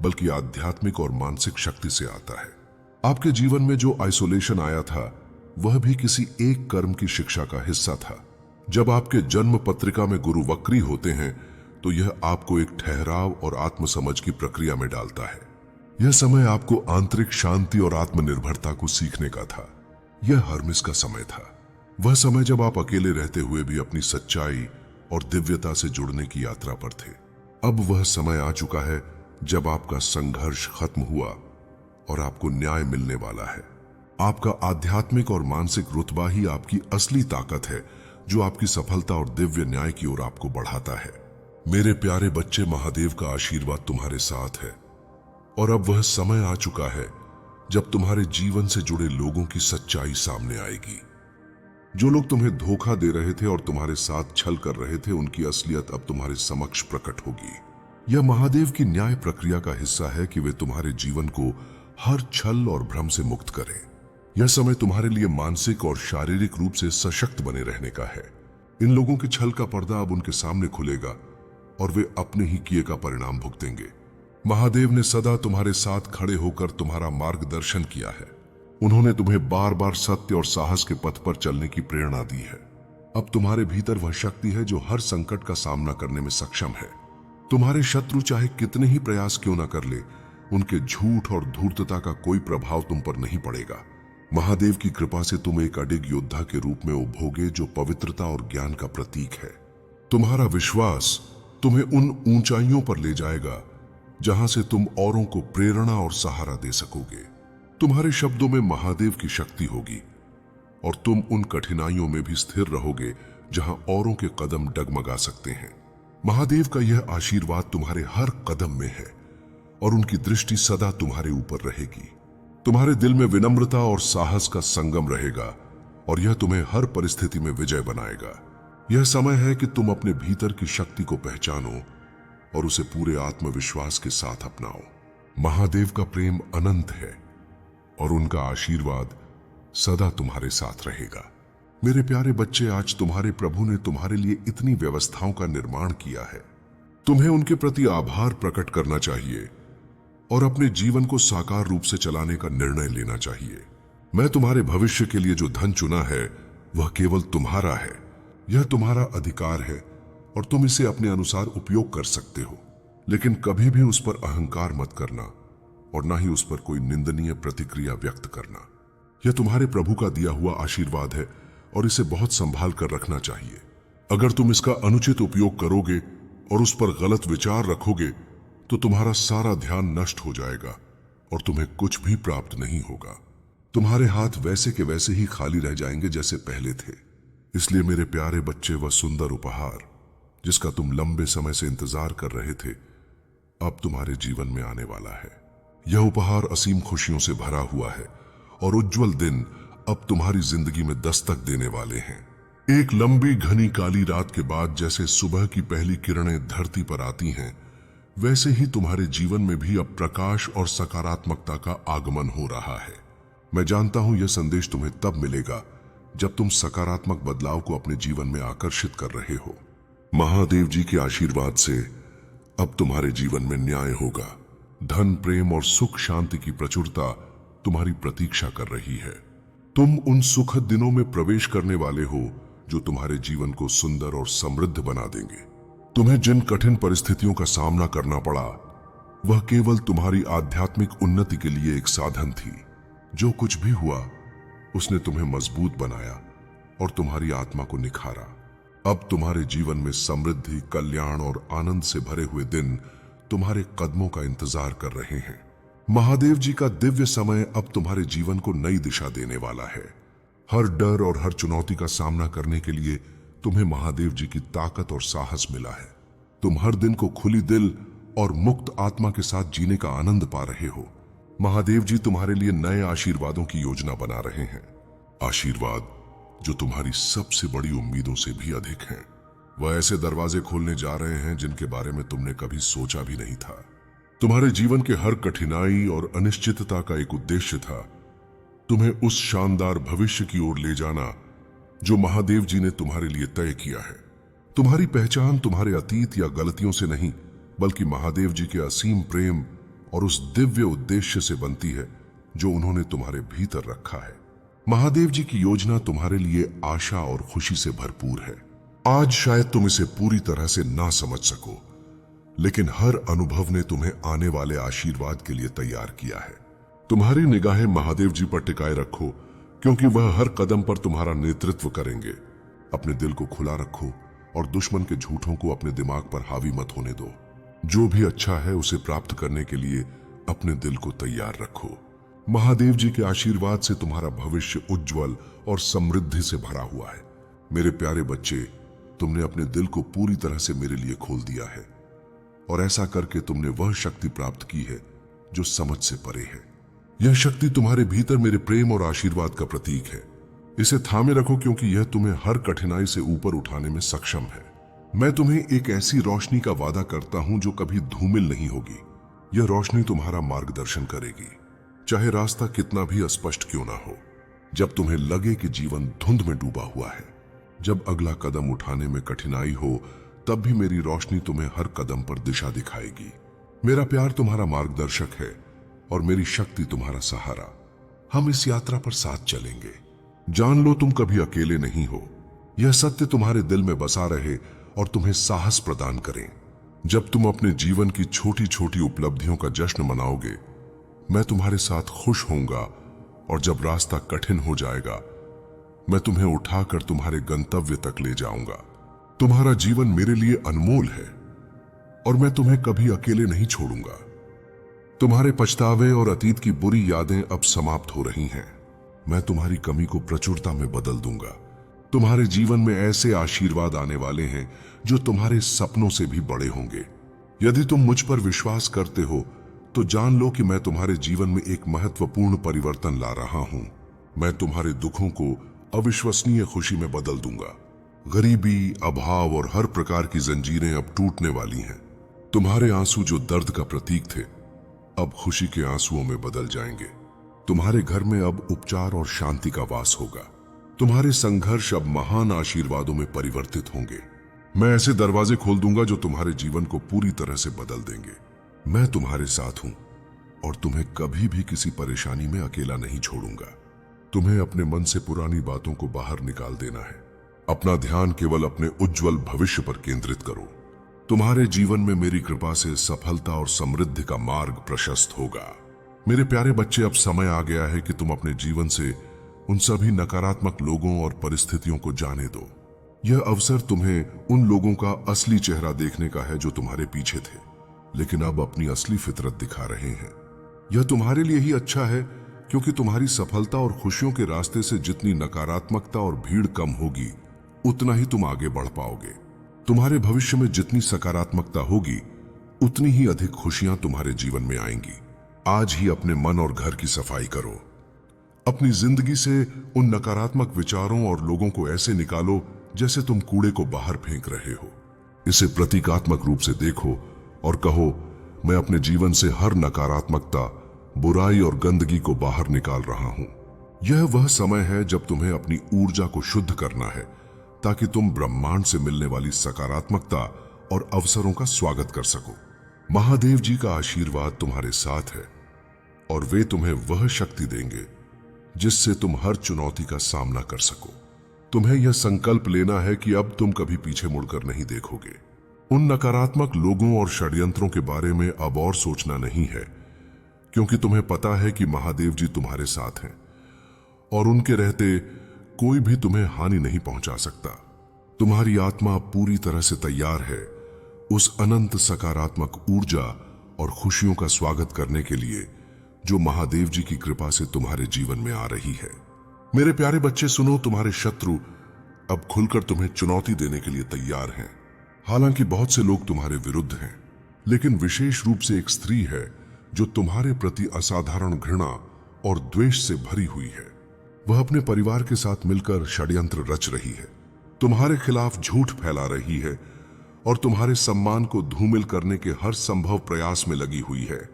A: बल्कि आध्यात्मिक और मानसिक शक्ति से आता है। आपके जीवन में जो आइसोलेशन आया था वह भी किसी एक कर्म की शिक्षा का हिस्सा था। जब आपके जन्म पत्रिका में गुरु वक्री होते हैं तो यह आपको एक ठहराव और आत्मसमझ की प्रक्रिया में डालता है। यह समय आपको आंतरिक शांति और आत्मनिर्भरता को सीखने का था। यह हर्मिस का समय था, वह समय जब आप अकेले रहते हुए भी अपनी सच्चाई और दिव्यता से जुड़ने की यात्रा पर थे। अब वह समय आ चुका है जब आपका संघर्ष खत्म हुआ और आपको न्याय मिलने वाला है। आपका आध्यात्मिक और मानसिक रुतबा ही आपकी असली ताकत है जो आपकी सफलता और दिव्य न्याय की ओर आपको बढ़ाता है। मेरे प्यारे बच्चे, महादेव का आशीर्वाद तुम्हारे साथ है और अब वह समय आ चुका है जब तुम्हारे जीवन से जुड़े लोगों की सच्चाई सामने आएगी। जो लोग तुम्हें धोखा दे रहे थे और तुम्हारे साथ छल कर रहे थे उनकी असलियत अब तुम्हारे समक्ष प्रकट होगी। यह महादेव की न्याय प्रक्रिया का हिस्सा है कि वे तुम्हारे जीवन को हर छल और भ्रम से मुक्त करें। यह समय तुम्हारे लिए मानसिक और शारीरिक रूप से सशक्त बने रहने का है। इन लोगों के छल का पर्दा अब उनके सामने खुलेगा और वे अपने ही किए का परिणाम भुगतेंगे। महादेव ने सदा तुम्हारे साथ खड़े होकर तुम्हारा मार्गदर्शन किया है। उन्होंने तुम्हें बार बार सत्य और साहस के पथ पर चलने की प्रेरणा दी है। अब तुम्हारे भीतर वह शक्ति है जो हर संकट का सामना करने में सक्षम है। तुम्हारे शत्रु चाहे कितने ही प्रयास क्यों न कर ले, उनके झूठ और धूर्तता का कोई प्रभाव तुम पर नहीं पड़ेगा। महादेव की कृपा से तुम एक अडिग योद्धा के रूप में उभरोगे जो पवित्रता और ज्ञान का प्रतीक है। तुम्हारा विश्वास तुम्हें उन ऊंचाइयों पर ले जाएगा जहां से तुम औरों को प्रेरणा और सहारा दे सकोगे। तुम्हारे शब्दों में महादेव की शक्ति होगी और तुम उन कठिनाइयों में भी स्थिर रहोगे जहां औरों के कदम डगमगा सकते हैं। महादेव का यह आशीर्वाद तुम्हारे हर कदम में है और उनकी दृष्टि सदा तुम्हारे ऊपर रहेगी। तुम्हारे दिल में विनम्रता और साहस का संगम रहेगा और यह तुम्हें हर परिस्थिति में विजय बनाएगा। यह समय है कि तुम अपने भीतर की शक्ति को पहचानो और उसे पूरे आत्मविश्वास के साथ अपनाओ। महादेव का प्रेम अनंत है और उनका आशीर्वाद सदा तुम्हारे साथ रहेगा। मेरे प्यारे बच्चे, आज तुम्हारे प्रभु ने तुम्हारे लिए इतनी व्यवस्थाओं का निर्माण किया है। तुम्हें उनके प्रति आभार प्रकट करना चाहिए और अपने जीवन को साकार रूप से चलाने का निर्णय लेना चाहिए। मैं तुम्हारे भविष्य के लिए जो धन चुना है वह केवल तुम्हारा है। यह तुम्हारा अधिकार है और तुम इसे अपने अनुसार उपयोग कर सकते हो, लेकिन कभी भी उस पर अहंकार मत करना और ना ही उस पर कोई निंदनीय प्रतिक्रिया व्यक्त करना। यह तुम्हारे प्रभु का दिया हुआ आशीर्वाद है और इसे बहुत संभाल कर रखना चाहिए। अगर तुम इसका अनुचित उपयोग करोगे और उस पर गलत विचार रखोगे तो तुम्हारा सारा ध्यान नष्ट हो जाएगा और तुम्हें कुछ भी प्राप्त नहीं होगा। तुम्हारे हाथ वैसे के वैसे ही खाली रह जाएंगे जैसे पहले थे। इसलिए मेरे प्यारे बच्चे, वह सुंदर उपहार जिसका तुम लंबे समय से इंतजार कर रहे थे अब तुम्हारे जीवन में आने वाला है। यह उपहार असीम खुशियों से भरा हुआ है और उज्जवल दिन अब तुम्हारी जिंदगी में दस्तक देने वाले हैं। एक लंबी घनी काली रात के बाद जैसे सुबह की पहली किरणें धरती पर आती हैं, वैसे ही तुम्हारे जीवन में भी अब प्रकाश और सकारात्मकता का आगमन हो रहा है। मैं जानता हूं यह संदेश तुम्हें तब मिलेगा जब तुम सकारात्मक बदलाव को अपने जीवन में आकर्षित कर रहे हो। महादेव जी के आशीर्वाद से अब तुम्हारे जीवन में न्याय होगा। धन, प्रेम और सुख शांति की प्रचुरता तुम्हारी प्रतीक्षा कर रही है। तुम उन सुखद दिनों में प्रवेश करने वाले हो जो तुम्हारे जीवन को सुंदर और समृद्ध बना देंगे। तुम्हें जिन कठिन परिस्थितियों का सामना करना पड़ा वह केवल तुम्हारी आध्यात्मिक उन्नति के लिए एक साधन थी। जो कुछ भी हुआ उसने तुम्हें मजबूत बनाया और तुम्हारी आत्मा को निखारा। अब तुम्हारे जीवन में समृद्धि, कल्याण और आनंद से भरे हुए दिन तुम्हारे कदमों का इंतजार कर रहे हैं। महादेव जी का दिव्य समय अब तुम्हारे जीवन को नई दिशा देने वाला है। हर डर और हर चुनौती का सामना करने के लिए तुम्हें महादेव जी की ताकत और साहस मिला है। तुम हर दिन को खुली दिल और मुक्त आत्मा के साथ जीने का आनंद पा रहे हो। महादेव जी तुम्हारे लिए नए आशीर्वादों की योजना बना रहे हैं। आशीर्वाद जो तुम्हारी सबसे बड़ी उम्मीदों से भी अधिक हैं। वह ऐसे दरवाजे खोलने जा रहे हैं जिनके बारे में तुमने कभी सोचा भी नहीं था। तुम्हारे जीवन के हर कठिनाई और अनिश्चितता का एक उद्देश्य था, तुम्हें उस शानदार भविष्य की ओर ले जाना जो महादेव जी ने तुम्हारे लिए तय किया है। तुम्हारी पहचान तुम्हारे अतीत या गलतियों से नहीं, बल्कि महादेव जी के असीम प्रेम और उस दिव्य उद्देश्य से बनती है जो उन्होंने तुम्हारे भीतर रखा है। महादेव जी की योजना तुम्हारे लिए आशा और खुशी से भरपूर है। आज शायद तुम इसे पूरी तरह से ना समझ सको, लेकिन हर अनुभव ने तुम्हें आने वाले आशीर्वाद के लिए तैयार किया है। तुम्हारी निगाहें महादेव जी पर टिकाए रखो, क्योंकि वह हर कदम पर तुम्हारा नेतृत्व करेंगे। अपने दिल को खुला रखो और दुश्मन के झूठों को अपने दिमाग पर हावी मत होने दो। जो भी अच्छा है उसे प्राप्त करने के लिए अपने दिल को तैयार रखो। महादेव जी के आशीर्वाद से तुम्हारा भविष्य उज्जवल और समृद्धि से भरा हुआ है। मेरे प्यारे बच्चे, तुमने अपने दिल को पूरी तरह से मेरे लिए खोल दिया है और ऐसा करके तुमने वह शक्ति प्राप्त की है जो समझ से परे है। यह शक्ति तुम्हारे भीतर मेरे प्रेम और आशीर्वाद का प्रतीक है। इसे थामे रखो, क्योंकि यह तुम्हें हर कठिनाई से ऊपर उठाने में सक्षम है। मैं तुम्हें एक ऐसी रोशनी का वादा करता हूं जो कभी धूमिल नहीं होगी। यह रोशनी तुम्हारा मार्गदर्शन करेगी, चाहे रास्ता कितना भी अस्पष्ट क्यों ना हो। जब तुम्हें लगे कि जीवन धुंध में डूबा हुआ है, जब अगला कदम उठाने में कठिनाई हो, तब भी मेरी रोशनी तुम्हें हर कदम पर दिशा दिखाएगी। मेरा प्यार तुम्हारा मार्गदर्शक है और मेरी शक्ति तुम्हारा सहारा। हम इस यात्रा पर साथ चलेंगे। जान लो, तुम कभी अकेले नहीं हो। यह सत्य तुम्हारे दिल में बसा रहे और तुम्हें साहस प्रदान करें। जब तुम अपने जीवन की छोटी छोटी उपलब्धियों का जश्न मनाओगे, मैं तुम्हारे साथ खुश होऊंगा, और जब रास्ता कठिन हो जाएगा, मैं तुम्हें उठाकर तुम्हारे गंतव्य तक ले जाऊंगा। तुम्हारा जीवन मेरे लिए अनमोल है और मैं तुम्हें कभी अकेले नहीं छोड़ूंगा। तुम्हारे पछतावे और अतीत की बुरी यादें अब समाप्त हो रही हैं। मैं तुम्हारी कमी को प्रचुरता में बदल दूंगा। तुम्हारे जीवन में ऐसे आशीर्वाद आने वाले हैं जो तुम्हारे सपनों से भी बड़े होंगे। यदि तुम मुझ पर विश्वास करते हो तो जान लो कि मैं तुम्हारे जीवन में एक महत्वपूर्ण परिवर्तन ला रहा हूं। मैं तुम्हारे दुखों को अविश्वसनीय खुशी में बदल दूंगा। गरीबी, अभाव और हर प्रकार की जंजीरें अब टूटने वाली हैं। तुम्हारे आंसू जो दर्द का प्रतीक थे, अब खुशी के आंसुओं में बदल जाएंगे। तुम्हारे घर में अब उपचार और शांति का वास होगा। तुम्हारे संघर्ष अब महान आशीर्वादों में परिवर्तित होंगे। मैं ऐसे दरवाजे खोल दूंगा जो तुम्हारे जीवन को पूरी तरह से बदल देंगे। मैं तुम्हारे साथ हूं और तुम्हें कभी भी किसी परेशानी में अकेला नहीं छोड़ूंगा। तुम्हें अपने मन से पुरानी बातों को बाहर निकाल देना है। अपना ध्यान केवल अपने उज्जवल भविष्य पर केंद्रित करो। तुम्हारे जीवन में मेरी कृपा से सफलता और समृद्धि का मार्ग प्रशस्त होगा। मेरे प्यारे बच्चे, अब समय आ गया है कि तुम अपने जीवन से उन सभी नकारात्मक लोगों और परिस्थितियों को जाने दो। यह अवसर तुम्हें उन लोगों का असली चेहरा देखने का है जो तुम्हारे पीछे थे, लेकिन अब अपनी असली फितरत दिखा रहे हैं। यह तुम्हारे लिए ही अच्छा है, क्योंकि तुम्हारी सफलता और खुशियों के रास्ते से जितनी नकारात्मकता और भीड़ कम होगी, उतना ही तुम आगे बढ़ पाओगे। तुम्हारे भविष्य में जितनी सकारात्मकता होगी, उतनी ही अधिक खुशियां तुम्हारे जीवन में आएंगी। आज ही अपने मन और घर की सफाई करो। अपनी जिंदगी से उन नकारात्मक विचारों और लोगों को ऐसे निकालो जैसे तुम कूड़े को बाहर फेंक रहे हो। इसे प्रतीकात्मक रूप से देखो और कहो, मैं अपने जीवन से हर नकारात्मकता, बुराई और गंदगी को बाहर निकाल रहा हूं। यह वह समय है जब तुम्हें अपनी ऊर्जा को शुद्ध करना है, ताकि तुम ब्रह्मांड से मिलने वाली सकारात्मकता और अवसरों का स्वागत कर सको। महादेव जी का आशीर्वाद तुम्हारे साथ है और वे तुम्हें वह शक्ति देंगे जिससे तुम हर चुनौती का सामना कर सको। तुम्हें यह संकल्प लेना है कि अब तुम कभी पीछे मुड़कर नहीं देखोगे। उन नकारात्मक लोगों और षड्यंत्रों के बारे में अब और सोचना नहीं है, क्योंकि तुम्हें पता है कि महादेव जी तुम्हारे साथ हैं और उनके रहते कोई भी तुम्हें हानि नहीं पहुंचा सकता। तुम्हारी आत्मा पूरी तरह से तैयार है उस अनंत सकारात्मक ऊर्जा और खुशियों का स्वागत करने के लिए जो महादेव जी की कृपा से तुम्हारे जीवन में आ रही है। मेरे प्यारे बच्चे सुनो, तुम्हारे शत्रु अब खुलकर तुम्हें चुनौती देने के लिए तैयार हैं। हालांकि बहुत से लोग तुम्हारे विरुद्ध हैं, लेकिन विशेष रूप से एक स्त्री है जो तुम्हारे प्रति असाधारण घृणा और द्वेष से भरी हुई है। वह अपने परिवार के साथ मिलकर षड्यंत्र रच रही है, तुम्हारे खिलाफ झूठ फैला रही है और तुम्हारे सम्मान को धूमिल करने के हर संभव प्रयास में लगी हुई है।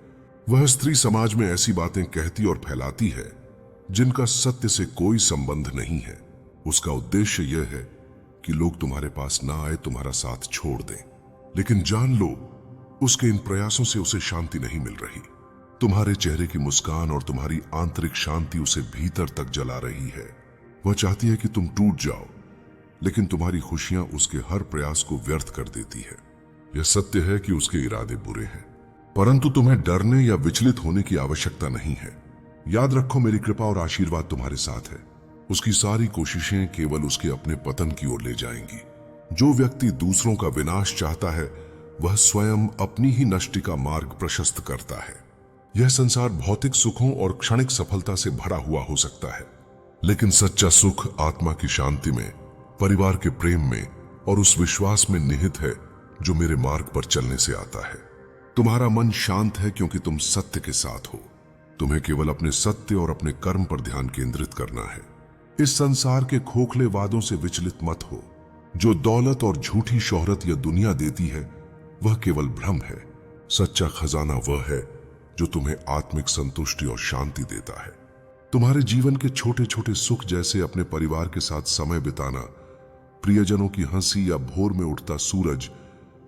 A: वह स्त्री समाज में ऐसी बातें कहती और फैलाती है जिनका सत्य से कोई संबंध नहीं है। उसका उद्देश्य यह है कि लोग तुम्हारे पास ना आए, तुम्हारा साथ छोड़ दें। लेकिन जान लो, उसके इन प्रयासों से उसे शांति नहीं मिल रही। तुम्हारे चेहरे की मुस्कान और तुम्हारी आंतरिक शांति उसे भीतर तक जला रही है। वह चाहती है कि तुम टूट जाओ, लेकिन तुम्हारी खुशियां उसके हर प्रयास को व्यर्थ कर देती है। यह सत्य है कि उसके इरादे बुरे हैं, परंतु तुम्हें डरने या विचलित होने की आवश्यकता नहीं है। याद रखो, मेरी कृपा और आशीर्वाद तुम्हारे साथ है। उसकी सारी कोशिशें केवल उसके अपने पतन की ओर ले जाएंगी। जो व्यक्ति दूसरों का विनाश चाहता है, वह स्वयं अपनी ही नष्टि का मार्ग प्रशस्त करता है। यह संसार भौतिक सुखों और क्षणिक सफलता से भरा हुआ हो सकता है, लेकिन सच्चा सुख आत्मा की शांति में, परिवार के प्रेम में और उस विश्वास में निहित है जो मेरे मार्ग पर चलने से आता है। तुम्हारा मन शांत है क्योंकि तुम सत्य के साथ हो। तुम्हें केवल अपने सत्य और अपने कर्म पर ध्यान केंद्रित करना है। इस संसार के खोखले वादों से विचलित मत हो। जो दौलत और झूठी शोहरत यह दुनिया देती है, वह केवल भ्रम है। सच्चा खजाना वह है जो तुम्हें आत्मिक संतुष्टि और शांति देता है। तुम्हारे जीवन के छोटे छोटे सुख, जैसे अपने परिवार के साथ समय बिताना, प्रियजनों की हंसी या भोर में उठता सूरज,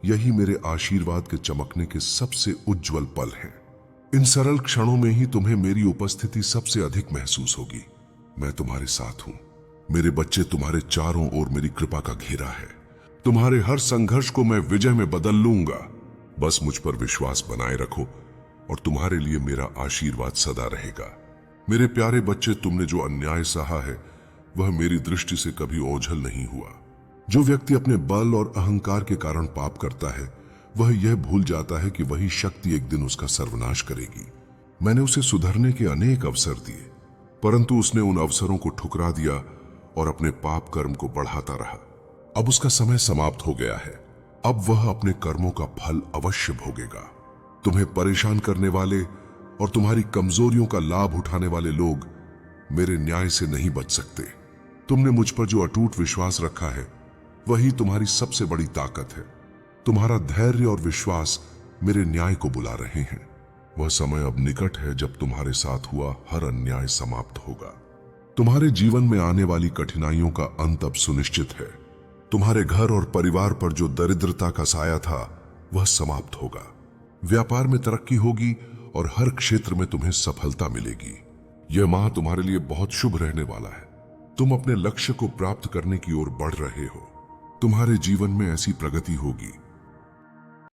A: यही मेरे आशीर्वाद के चमकने के सबसे उज्जवल पल हैं। इन सरल क्षणों में ही तुम्हें मेरी उपस्थिति सबसे अधिक महसूस होगी। मैं तुम्हारे साथ हूं। मेरे बच्चे, तुम्हारे चारों ओर मेरी कृपा का घेरा है। तुम्हारे हर संघर्ष को मैं विजय में बदल लूंगा। बस मुझ पर विश्वास बनाए रखो और तुम्हारे लिए मेरा आशीर्वाद सदा रहेगा। मेरे प्यारे बच्चे, तुमने जो अन्याय सहा है, वह मेरी दृष्टि से कभी ओझल नहीं हुआ। जो व्यक्ति अपने बल और अहंकार के कारण पाप करता है, वह यह भूल जाता है कि वही शक्ति एक दिन उसका सर्वनाश करेगी। मैंने उसे सुधरने के अनेक अवसर दिए, परंतु उसने उन अवसरों को ठुकरा दिया और अपने पाप कर्म को बढ़ाता रहा। अब उसका समय समाप्त हो गया है। अब वह अपने कर्मों का फल अवश्य भोगेगा। तुम्हें परेशान करने वाले और तुम्हारी कमजोरियों का लाभ उठाने वाले लोग मेरे न्याय से नहीं बच सकते। तुमने मुझ पर जो अटूट विश्वास रखा है वही तुम्हारी सबसे बड़ी ताकत है। तुम्हारा धैर्य और विश्वास मेरे न्याय को बुला रहे हैं। वह समय अब निकट है जब तुम्हारे साथ हुआ हर अन्याय समाप्त होगा। तुम्हारे जीवन में आने वाली कठिनाइयों का अंत अब सुनिश्चित है। तुम्हारे घर और परिवार पर जो दरिद्रता का साया था वह समाप्त होगा। व्यापार में तरक्की होगी और हर क्षेत्र में तुम्हें सफलता मिलेगी। यह माह तुम्हारे लिए बहुत शुभ रहने वाला है। तुम अपने लक्ष्य को प्राप्त करने की ओर बढ़ रहे हो। तुम्हारे जीवन में ऐसी प्रगति होगी